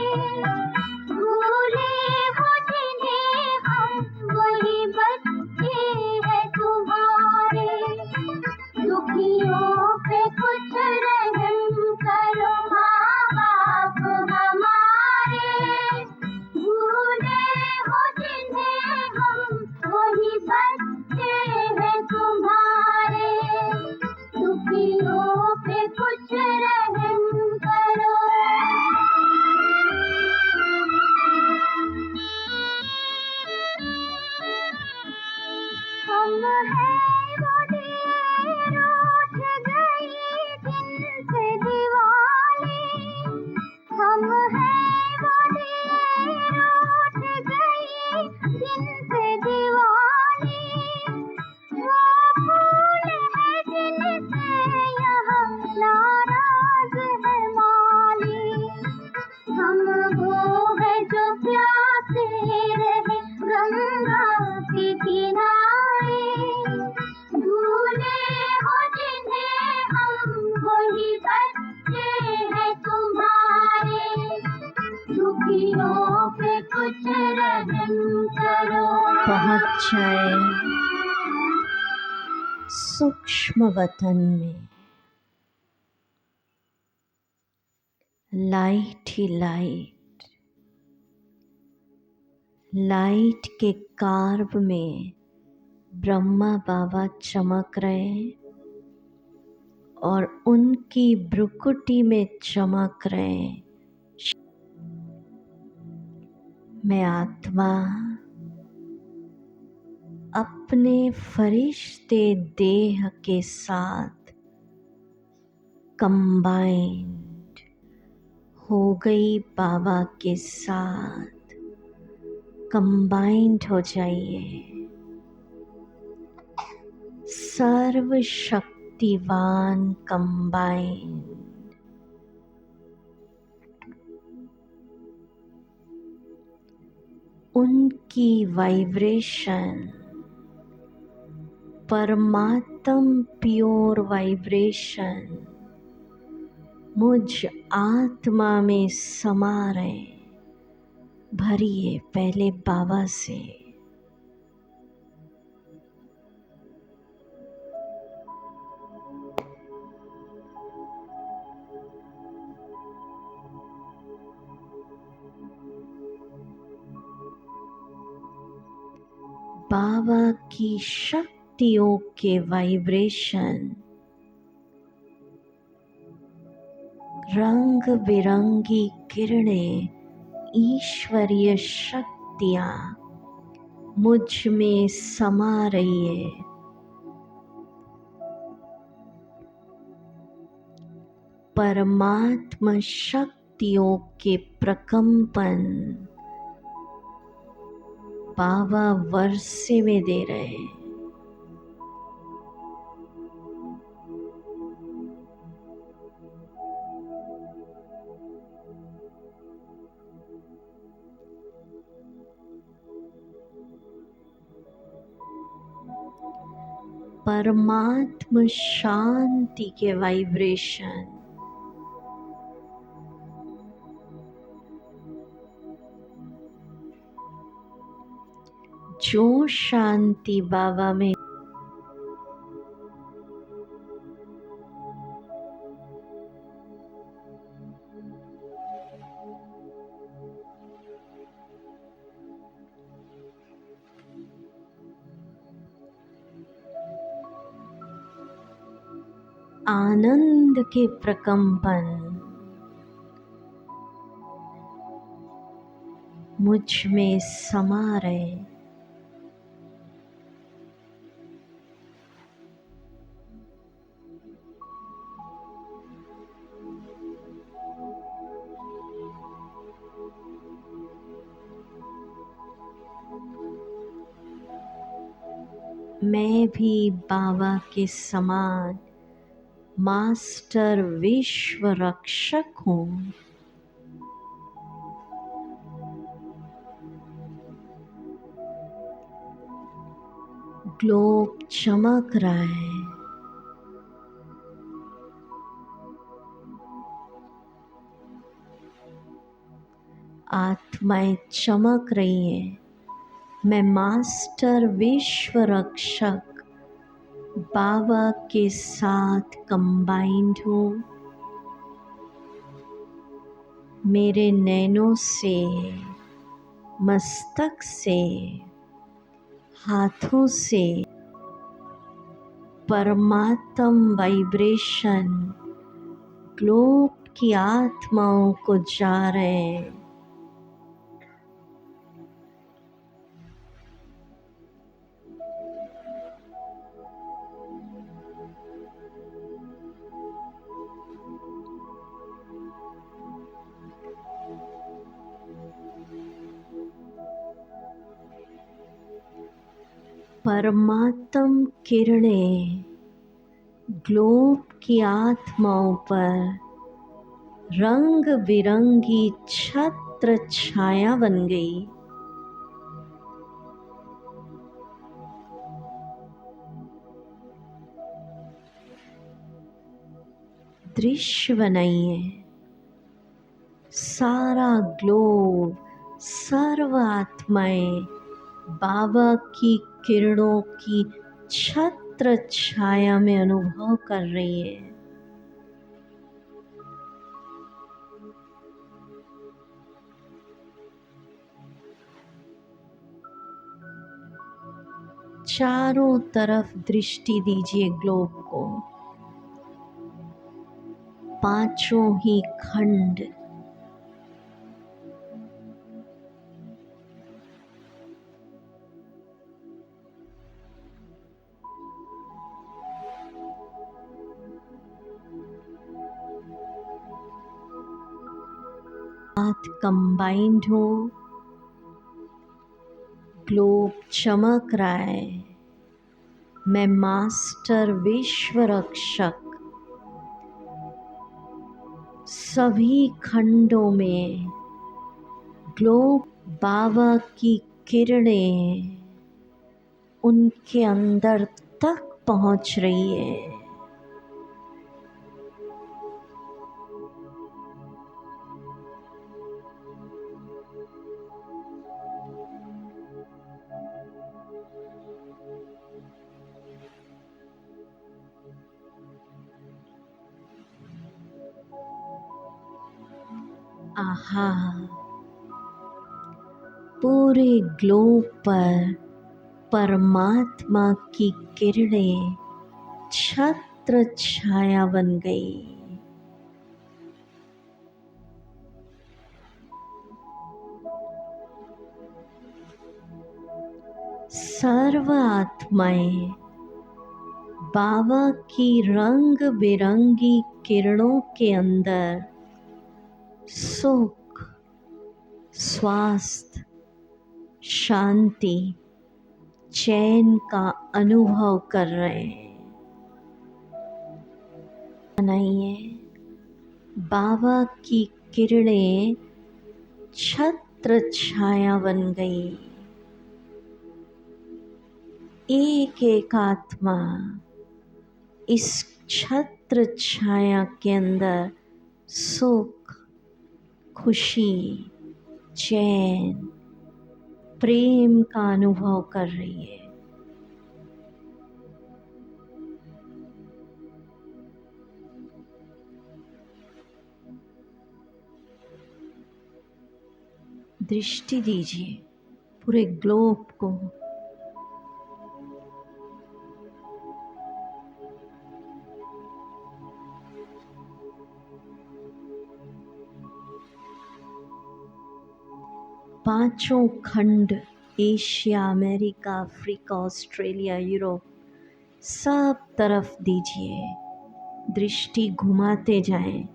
भूले हो जिन्हें हम वही बच्चे हैं तुम्हारे। दुखियों पे कुछ रहम करो माँ बाप हमारे, भूले हो जिन्हें हम वही बच्चे हैं तुम्हारे। दुखियों पे कुछ रहम करो। हम हैं वो देर उठ गई जिनसे दिवाली, हम हैं वो देर उठ गई जिनसे दिवाली। वो फूल है जिनसे यहाँ नाराज है माली, हम वो है जो प्यासे रहे गंगा के किनारे। भूले हो जिन्हें हम वही बच्चे हैं तुम्हारे। दुखियों पे कुछ रहम करो। पहुंच जाए सूक्ष्म वतन में, लाइट ही लाइट, लाइट के कार्ब में ब्रह्मा बाबा चमक रहे हैं और उनकी भ्रुकुटी में चमक रहे हैं। मैं आत्मा अपने फरिश्ते देह के साथ कंबाइंड हो गई, बाबा के साथ कंबाइंड हो जाइए। सर्वशक्तिवान कंबाइंड, उनकी वाइब्रेशन परमात्म प्योर वाइब्रेशन मुझ आत्मा में समा रहे। भरिए पहले बाबा से। बाबा की शक्तियों के वाइब्रेशन रंग बिरंगी किरणें, ईश्वरीय शक्तियाँ मुझ में समा रही है। परमात्मा शक्तियों के प्रकंपन बाबा वर्षे में दे रहे हैं। परमात्मा शांति के वाइब्रेशन जो शांति बाबा में आनंद के प्रकंपन मुझ में समा रहे। मैं भी बाबा के समान मास्टर विश्व रक्षक हूँ। ग्लोब चमक रहा है। आत्माएं चमक रही हैं। मैं मास्टर विश्व रक्षक बाबा के साथ कंबाइंड हूँ। मेरे नैनों से, मस्तक से, हाथों से परमात्म वाइब्रेशन ग्लोब की आत्माओं को जा रहे हैं। परमात्म किरणें ग्लोब की आत्माओं पर रंग बिरंगी छत्र छाया बन गई। दृश्य बनाइए। सारा ग्लोब, सर्व आत्माएं बाबा की किरणों की छत्र छाया में अनुभव कर रही है। चारों तरफ दृष्टि दीजिए ग्लोब को। पांचों ही खंड कंबाइंड हो। ग्लोब चमक रहा है। मैं मास्टर विश्व रक्षक सभी खंडों में ग्लोब बाबा की किरणें उनके अंदर तक पहुंच रही है। आहा, पूरे ग्लोब पर परमात्मा की किरणें छत्र छाया बन गई। सर्व आत्माएं बाबा की रंग बिरंगी किरणों के अंदर सुख, स्वास्थ्य, शांति, चैन का अनुभव कर रहे हैं। बनाइए। बाबा की किरणें छत्र छाया बन गई। एक एक आत्मा इस छत्र छाया के अंदर सुख, खुशी, चैन, प्रेम का अनुभव कर रही है। दृष्टि दीजिए पूरे ग्लोब को। पांचों खंड, Asia, America, Africa, Australia, Europe, सब तरफ दीजिए। दृष्टि घुमाते जाएं।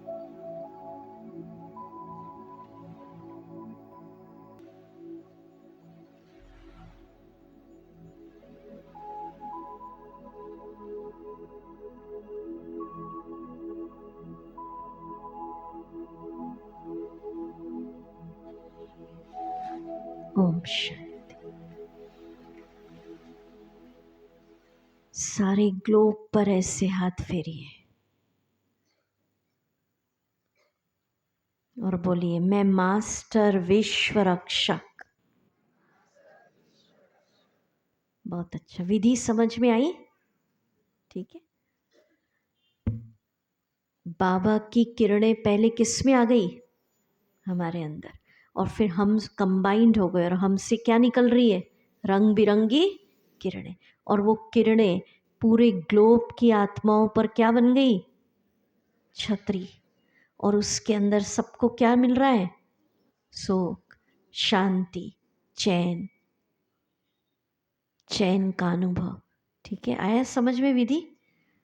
ओम शांति। सारे ग्लोब पर ऐसे हाथ फेरिए और बोलिए, मैं मास्टर विश्व रक्षक। बहुत अच्छा, विधि समझ में आई? ठीक है। बाबा की किरणें पहले किस में आ गई? हमारे अंदर, और फिर हम कंबाइंड हो गए और हमसे क्या निकल रही है? रंग बिरंगी किरणें। और वो किरणें पूरे ग्लोब की आत्माओं पर क्या बन गई? छतरी। और उसके अंदर सबको क्या मिल रहा है? सुख, शांति, चैन, चैन का अनुभव। ठीक है, आया समझ में विधि?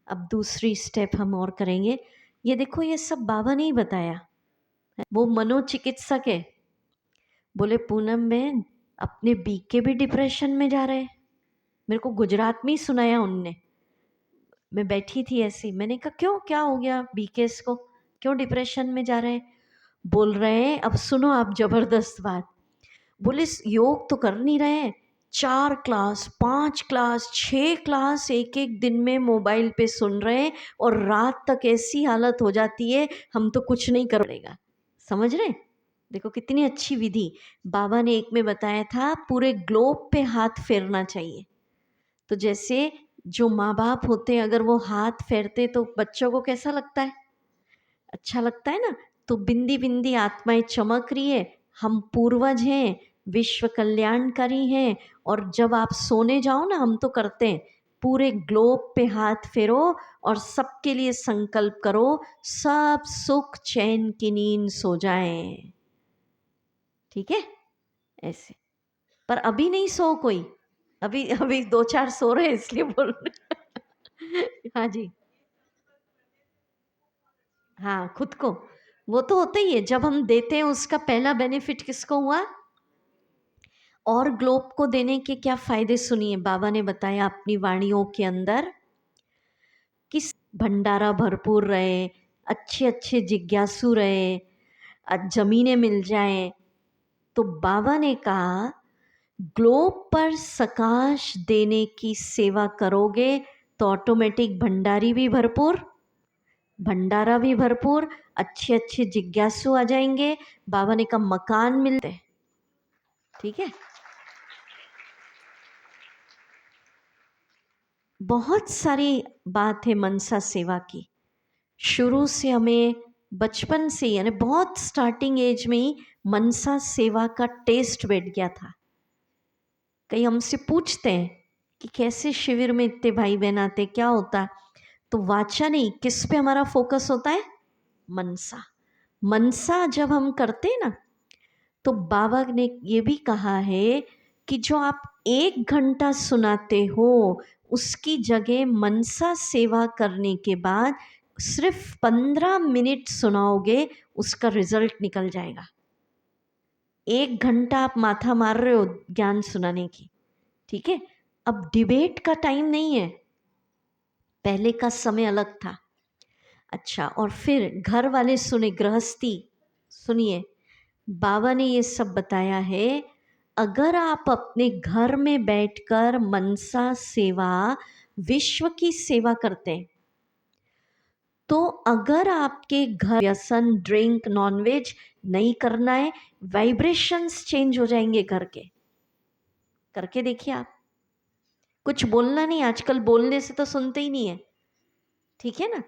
अब दूसरी स्टेप हम और करेंगे। ये देखो, ये सब बाबा ने ही बताया। वो मनोचिकित्सक है। बोले पूनम में अपने बीके भी डिप्रेशन में जा रहे हैं। मेरे को गुजरात में ही सुनाया उनने। मैं बैठी थी ऐसी, मैंने कहा क्यों, क्या हो गया बीकेस को, क्यों डिप्रेशन में जा रहे हैं? बोल रहे हैं, अब सुनो आप ज़बरदस्त बात। बोले योग तो कर नहीं रहे हैं, 4 क्लास 5 क्लास 6 क्लास एक एक दिन में मोबाइल पे सुन रहे हैं और रात तक ऐसी हालत हो जाती है हम तो कुछ नहीं कर पड़ेगा। समझ रहे? देखो कितनी अच्छी विधि बाबा ने एक में बताया था। पूरे ग्लोब पे हाथ फेरना चाहिए। तो जैसे जो माँ बाप होते हैं, अगर वो हाथ फेरते तो बच्चों को कैसा लगता है? अच्छा लगता है ना। तो बिंदी बिंदी आत्माएं चमक रही है, हम पूर्वज हैं, विश्व कल्याणकारी हैं। और जब आप सोने जाओ ना, हम तो करते हैं, पूरे ग्लोब पे हाथ फेरो और सबके लिए संकल्प करो, सब सुख चैन की नींद सो जाएं। ठीक है, ऐसे। पर अभी नहीं सो कोई, अभी अभी 2-4 सो रहे हैं इसलिए बोल रहे। हाँ जी, हाँ खुद को, वो तो होता ही है। जब हम देते हैं उसका पहला बेनिफिट किसको हुआ? और ग्लोब को देने के क्या फायदे सुनिए। बाबा ने बताया अपनी वाणियों के अंदर, किस भंडारा भरपूर रहे, अच्छे अच्छे जिज्ञासु रहे, जमीनें मिल जाएं। तो बाबा ने कहा ग्लोब पर सकाश देने की सेवा करोगे तो ऑटोमेटिक भंडारी भी भरपूर, भंडारा भी भरपूर, अच्छे अच्छे जिज्ञासु आ जाएंगे। बाबा ने कहा मकान मिलते। ठीक है, बहुत सारी बात है मनसा सेवा की। शुरू से हमें बचपन से ही, यानी बहुत स्टार्टिंग एज में ही मनसा सेवा का टेस्ट बैठ गया था। कई हमसे पूछते हैं कि कैसे शिविर में इतने भाई बहन आते, क्या होता? तो वाचा नहीं, किस पे हमारा फोकस होता है? मनसा। मनसा जब हम करते हैं ना, तो बाबा ने ये भी कहा है कि जो आप 1 घंटा सुनाते हो, उसकी जगह मनसा सेवा करने के बाद सिर्फ 15 मिनट सुनाओगे, उसका रिजल्ट निकल जाएगा। 1 घंटा आप माथा मार रहे हो ज्ञान सुनाने की। ठीक है, अब डिबेट का टाइम नहीं है, पहले का समय अलग था। अच्छा, और फिर घर वाले सुने, गृहस्थी सुनिए, बाबा ने ये सब बताया है। अगर आप अपने घर में बैठकर मनसा सेवा, विश्व की सेवा करते हैं, तो अगर आपके घर व्यसन, ड्रिंक, नॉनवेज नहीं करना है, वाइब्रेशंस चेंज हो जाएंगे घर के। करके देखिए आप। कुछ बोलना नहीं, आजकल बोलने से तो सुनते ही नहीं है, ठीक है ना।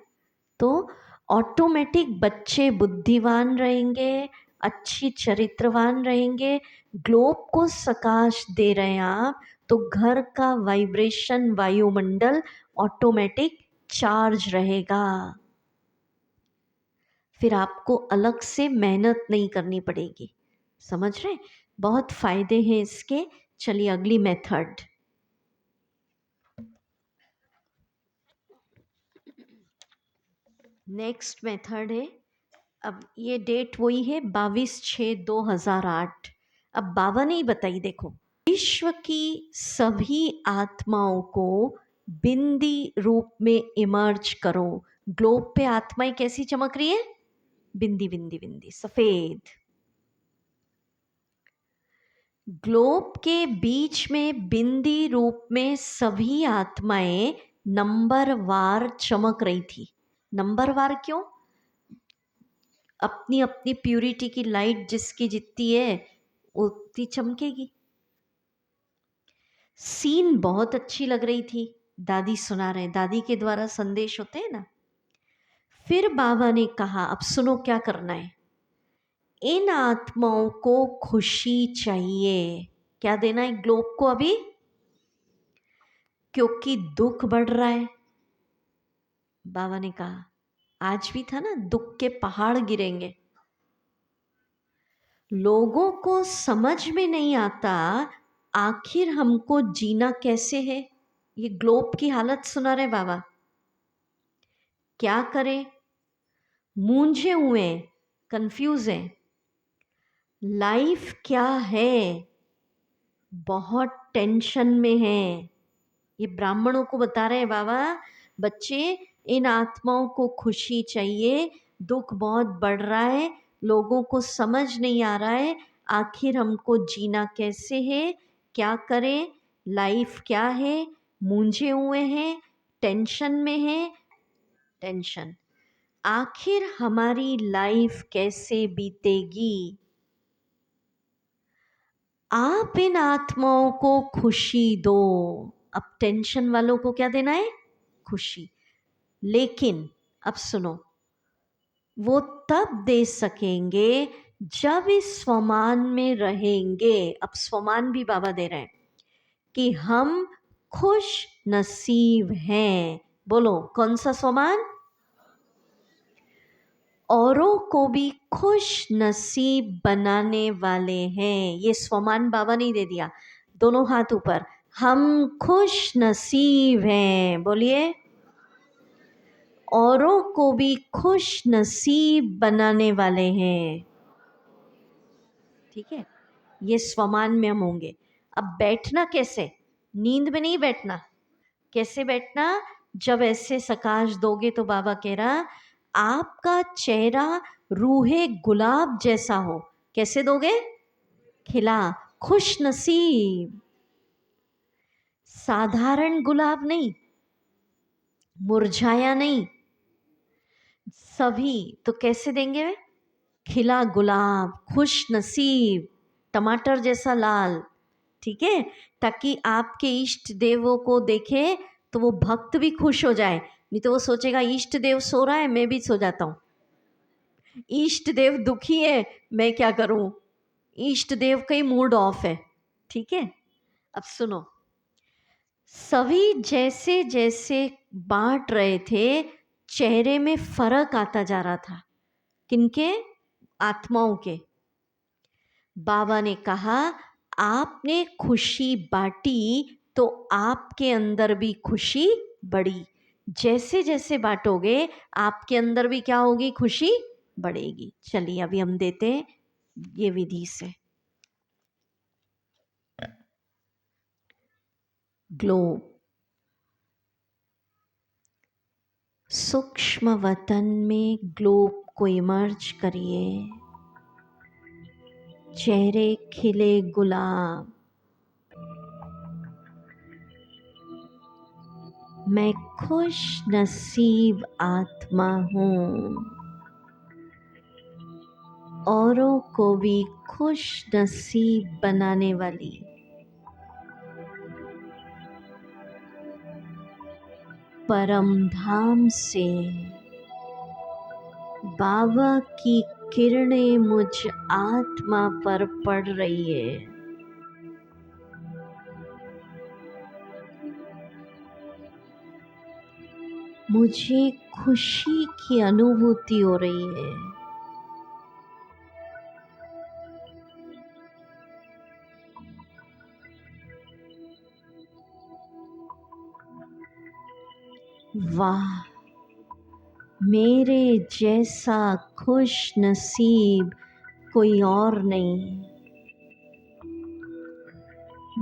तो ऑटोमेटिक बच्चे बुद्धिवान रहेंगे, अच्छी चरित्रवान रहेंगे। ग्लोब को सकाश दे रहे हैं आप, तो घर का वाइब्रेशन, वायुमंडल ऑटोमेटिक चार्ज रहेगा। फिर आपको अलग से मेहनत नहीं करनी पड़ेगी। समझ रहे? बहुत फायदे हैं इसके। चलिए अगली मेथड। नेक्स्ट मेथड है, अब ये डेट वही है 22/6/2008। अब बाबा ने ही बताई, देखो, विश्व की सभी आत्माओं को बिंदी रूप में इमर्ज करो। ग्लोब पे आत्माएं कैसी चमक रही है? बिंदी बिंदी बिंदी, सफेद। ग्लोब के बीच में बिंदी रूप में सभी आत्माएं नंबरवार चमक रही थी। नंबरवार क्यों? अपनी अपनी प्यूरिटी की लाइट जिसकी जितनी है उतनी चमकेगी। सीन बहुत अच्छी लग रही थी। दादी सुना रहे, दादी के द्वारा संदेश होते हैं ना। फिर बाबा ने कहा, अब सुनो क्या करना है। इन आत्माओं को खुशी चाहिए। क्या देना है ग्लोब को अभी? क्योंकि दुख बढ़ रहा है। बाबा ने कहा, आज भी था ना, दुख के पहाड़ गिरेंगे। लोगों को समझ में नहीं आता आखिर हमको जीना कैसे है। ये ग्लोब की हालत सुना रहे बाबा। क्या करें? मूंझे हुए, कंफ्यूज हैं। लाइफ क्या है, बहुत टेंशन में है। ये ब्राह्मणों को बता रहे हैं बाबा, बच्चे इन आत्माओं को खुशी चाहिए, दुख बहुत बढ़ रहा है, लोगों को समझ नहीं आ रहा है आखिर हमको जीना कैसे है, क्या करें, लाइफ क्या है, मूंझे हुए हैं, टेंशन में है। टेंशन, आखिर हमारी लाइफ कैसे बीतेगी। आप इन आत्माओं को खुशी दो। अब टेंशन वालों को क्या देना है? खुशी। लेकिन अब सुनो, वो तब दे सकेंगे जब इस स्वमान में रहेंगे। अब स्वमान भी बाबा दे रहे हैं कि हम खुश नसीब हैं। बोलो कौन सा स्वमान? औरों को भी खुश नसीब बनाने वाले हैं। ये स्वमान बाबा ने दे दिया। दोनों हाथ ऊपर, हम खुश नसीब हैं। बोलिए, औरों को भी खुश नसीब बनाने वाले हैं। ठीक है, ये स्वमान में हम होंगे। अब बैठना कैसे? नींद में नहीं बैठना। कैसे बैठना? जब ऐसे सकाश दोगे तो बाबा कह रहा, आपका चेहरा रूहे गुलाब जैसा हो। कैसे दोगे? खिला, खुश नसीब। साधारण गुलाब नहीं, मुरझाया नहीं। सभी तो कैसे देंगे वे? खिला गुलाब, खुश नसीब, टमाटर जैसा लाल। ठीक है, ताकि आपके इष्ट देवों को देखे तो वो भक्त भी खुश हो जाए। नहीं तो वो सोचेगा इष्ट देव सो रहा है, मैं भी सो जाता हूँ। इष्ट देव दुखी है, मैं क्या करूँ। इष्ट देव का ही मूड ऑफ है। ठीक है, अब सुनो, सभी जैसे जैसे बांट रहे थे, चेहरे में फर्क आता जा रहा था। किनके? आत्माओं के। बाबा ने कहा, आपने खुशी बांटी तो आपके अंदर भी खुशी बढ़ी। जैसे जैसे बांटोगे आपके अंदर भी क्या होगी? खुशी बढ़ेगी। चलिए अभी हम देते हैं ये विधि से। ग्लोब, सूक्ष्म वतन में ग्लोब को इमर्ज करिए। चेहरे खिले गुलाब। मैं खुश नसीब आत्मा हूँ। औरों को भी खुश नसीब बनाने वाली परम धाम से बाबा की किरणें मुझ आत्मा पर पड़ रही है। मुझे खुशी की अनुभूति हो रही है। वाह, मेरे जैसा खुश नसीब कोई और नहीं।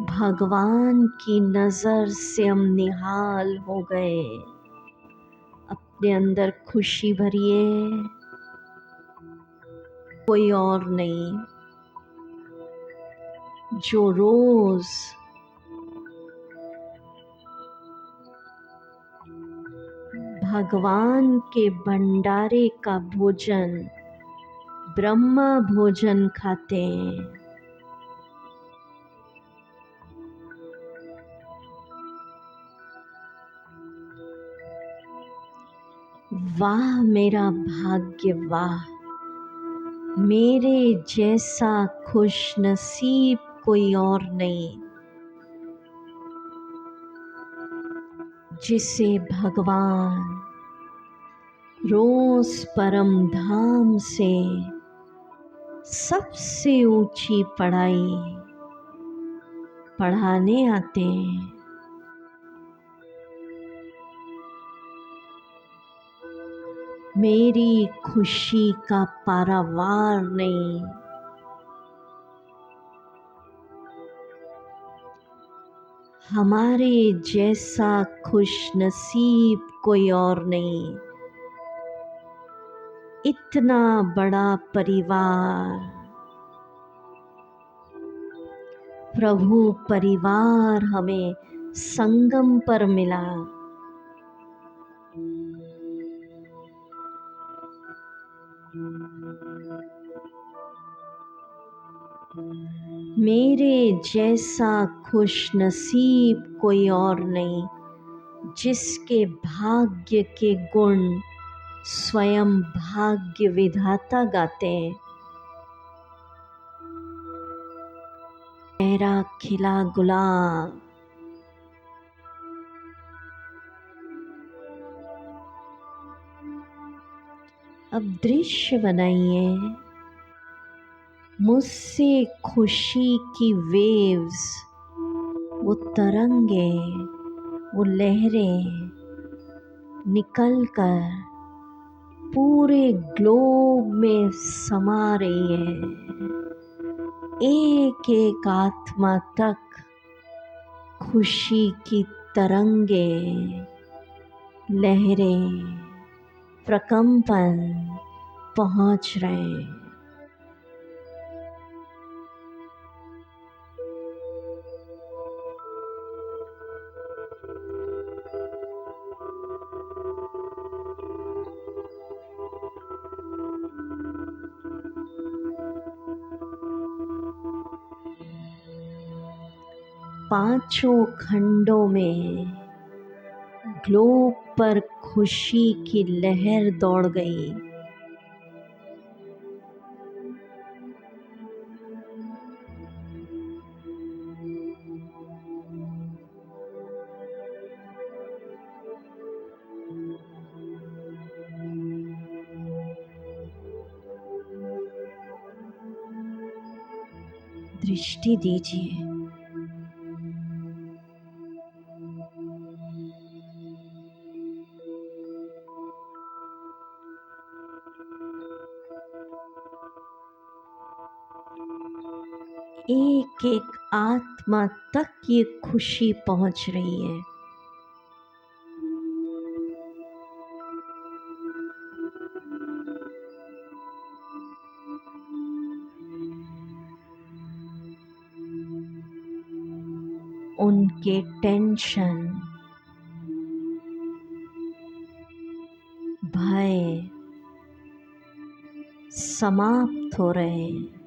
भगवान की नज़र से हम निहाल हो गए। अपने अंदर खुशी भरिए, कोई और नहीं। जो रोज भगवान के भंडारे का भोजन, ब्रह्मा भोजन खाते हैं, वाह मेरा भाग्य, वाह मेरे जैसा खुश नसीब कोई और नहीं, जिसे भगवान रोज परम धाम से सबसे ऊंची पढ़ाई पढ़ाने आते हैं। मेरी खुशी का पारावार नहीं। हमारे जैसा खुश नसीब कोई और नहीं। इतना बड़ा परिवार, प्रभु परिवार हमें संगम पर मिला। मेरे जैसा खुश नसीब कोई और नहीं, जिसके भाग्य के गुण स्वयं भाग्य विधाता गाते हैं। मेरा खिला गुलाब, अब दृश्य बनाइए। मुझसे खुशी की वेव्स, वो तरंगे, वो लहरें निकल कर पूरे ग्लोब में समा रही है। एक एक आत्मा तक खुशी की तरंगे, लहरें, प्रकंपन पहुंच रहे हैं। पांचों खंडों में ग्लोब पर खुशी की लहर दौड़ गई। दृष्टि दीजिए। एक एक आत्मा तक ये खुशी पहुंच रही है। उनके टेंशन, भय समाप्त हो रहे हैं।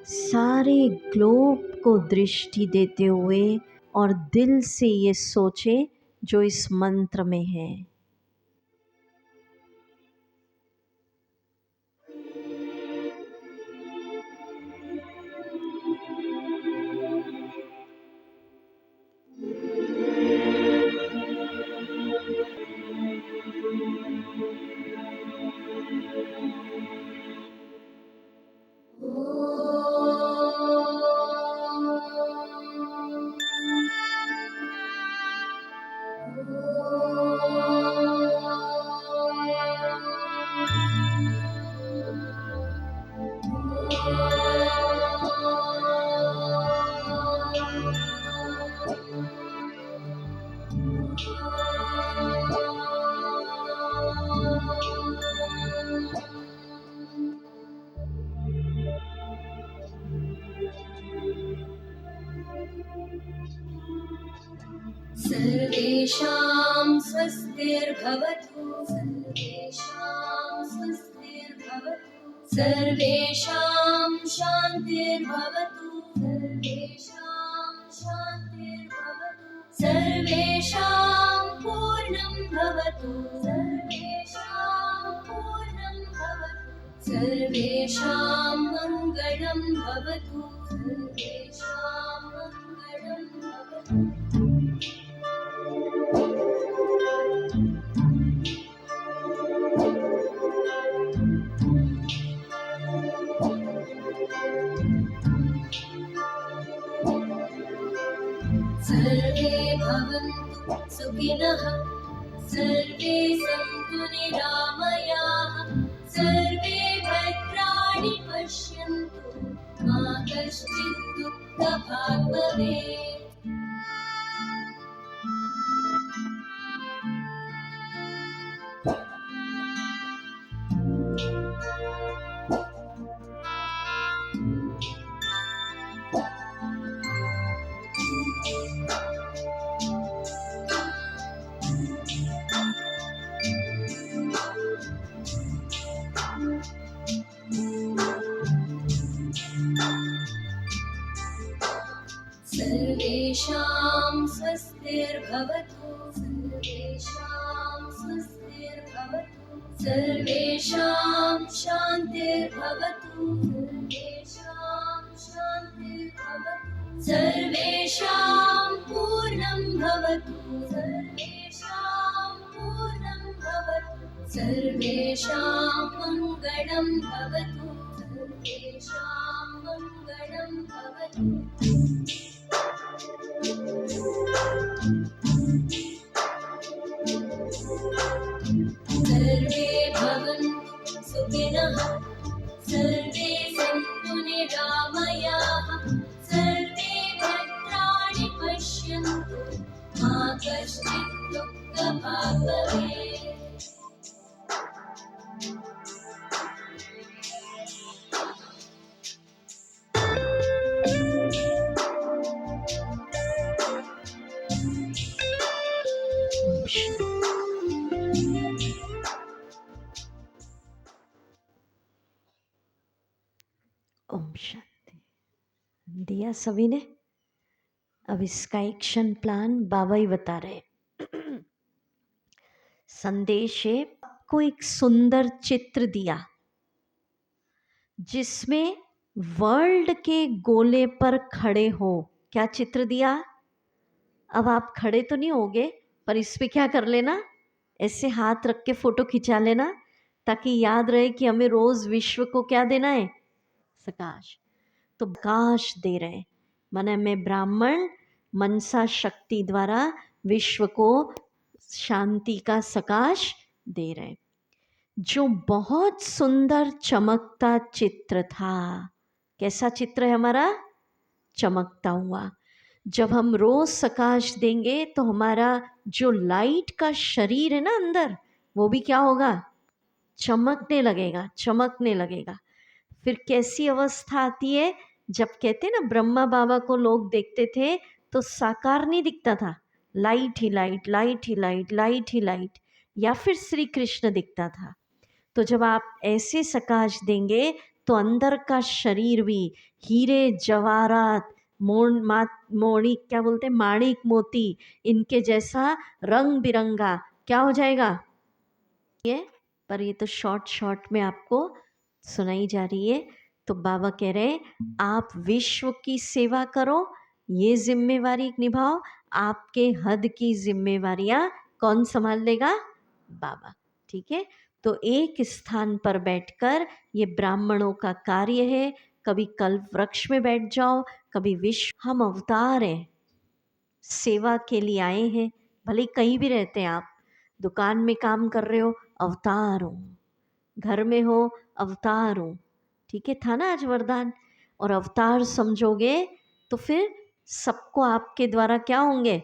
सारे ग्लोब को दृष्टि देते हुए और दिल से ये सोचे जो इस मंत्र में है। सर्वेषां स्वस्तिर्भवतु, सर्वेषां स्वस्तिर्भवतु, सर्वेषां शान्तिर्भवतु, सर्वेषां शान्तिर्भवतु, सर्वेषां पूर्णं भवतु, सर्वेषां पूर्णं भवतु, सर्वेषां मङ्गलं भवतु, सर्वेषां मङ्गलं भवतु। सर्वे भवन्तु सुखिनः, सर्वे सन्तु निरामयाः, सर्वे भद्राणि पश्यन्तु, मा कश्चित् दुःखभाग् भवेत्। सर्वेषां स्वस्तिर्भवतु, सर्वेषां स्वस्तिर्भवतु, सर्वेषां शान्तिर्भवतु, सर्वेषां शान्तिर्भवतु, सर्वेषां पूर्णं भवतु, सर्वेषां पूर्णं भवतु, सर्वेषां मङ्गलं भवतु, सर्वेषां मङ्गलं भवतु। सर्वे भवन्तु सुखिनः, सर्वे सन्तु निरामयाः, सर्वे भद्राणि पश्यन्तु, मा कश्चित् दुःखभाग् भवेत्। ओम शांति। दिया सभी ने? अब इसका एक्शन प्लान बाबा ही बता रहे। संदेश है, आपको एक सुंदर चित्र दिया जिसमें वर्ल्ड के गोले पर खड़े हो। क्या चित्र दिया? अब आप खड़े तो नहीं होगे, पर इस पे क्या कर लेना, ऐसे हाथ रख के फोटो खिंचा लेना, ताकि याद रहे कि हमें रोज विश्व को क्या देना है, सकाश। तो प्रकाश दे रहे, माने मैं ब्राह्मण मनसा शक्ति द्वारा विश्व को शांति का सकाश दे रहे। जो बहुत सुंदर चमकता चित्र था। कैसा चित्र है हमारा? चमकता हुआ। जब हम रोज सकाश देंगे तो हमारा जो लाइट का शरीर है ना अंदर, वो भी क्या होगा, चमकने लगेगा, चमकने लगेगा। फिर कैसी अवस्था आती है, जब कहते ना ब्रह्मा बाबा को लोग देखते थे तो साकार नहीं दिखता था, लाइट ही लाइट, लाइट ही लाइट, लाइट ही लाइट, या फिर श्री कृष्ण दिखता था। तो जब आप ऐसे सकाश देंगे तो अंदर का शरीर भी हीरे जवाहरात मोड़ी क्या बोलते हैं, माणिक मोती, इनके जैसा रंग बिरंगा क्या हो जाएगा ये। पर ये तो शॉर्ट में आपको सुनाई जा रही है। तो बाबा कह रहे आप विश्व की सेवा करो, ये जिम्मेवारी निभाओ, आपके हद की जिम्मेवारियां कौन संभाल लेगा? बाबा। ठीक है, तो एक स्थान पर बैठकर ये ब्राह्मणों का कार्य है। कभी कल्प वृक्ष में बैठ जाओ, कभी विश्व। हम अवतार हैं, सेवा के लिए आए हैं। भले कहीं भी रहते हैं आप, दुकान में काम कर रहे हो, अवतार हो, घर में हो, अवतार हो। ठीक है, था ना आज वरदान। और अवतार समझोगे तो फिर सबको आपके द्वारा क्या होंगे?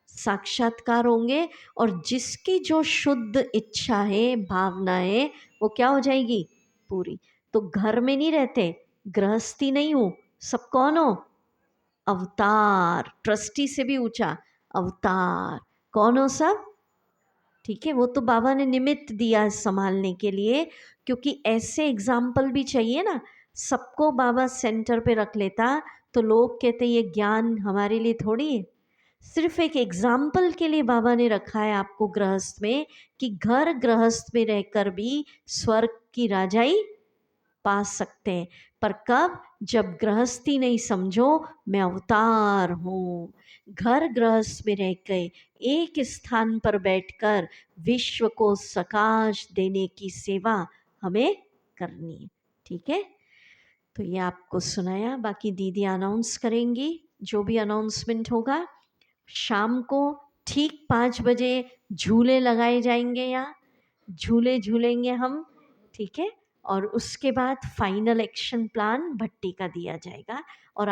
साक्षात्कार होंगे। और जिसकी जो शुद्ध इच्छा है, भावना है, वो क्या हो जाएगी? पूरी। तो घर में नहीं रहते, गृहस्थी नहीं हूँ, सब कौन हो? अवतार। ट्रस्टी से भी ऊंचा अवतार। कौन हो सब? ठीक है, वो तो बाबा ने निमित्त दिया संभालने के लिए, क्योंकि ऐसे एग्जाम्पल भी चाहिए ना। सबको बाबा सेंटर पे रख लेता तो लोग कहते ये ज्ञान हमारे लिए थोड़ी है। सिर्फ एक एग्जाम्पल के लिए बाबा ने रखा है आपको गृहस्थ में, कि घर गृहस्थ में रहकर भी स्वर्ग की राजाई पा सकते हैं। पर कब? जब गृहस्थी नहीं समझो मैं अवतार हूँ। घर गृहस्थ में रह गए, एक स्थान पर बैठकर विश्व को सकाश देने की सेवा हमें करनी है। ठीक है, तो ये आपको सुनाया। बाकी दीदी अनाउंस करेंगी जो भी अनाउंसमेंट होगा। शाम को ठीक 5 बजे झूले लगाए जाएंगे, यहाँ झूले झूलेंगे हम। ठीक है, और उसके बाद फाइनल एक्शन प्लान भट्टी का दिया जाएगा। और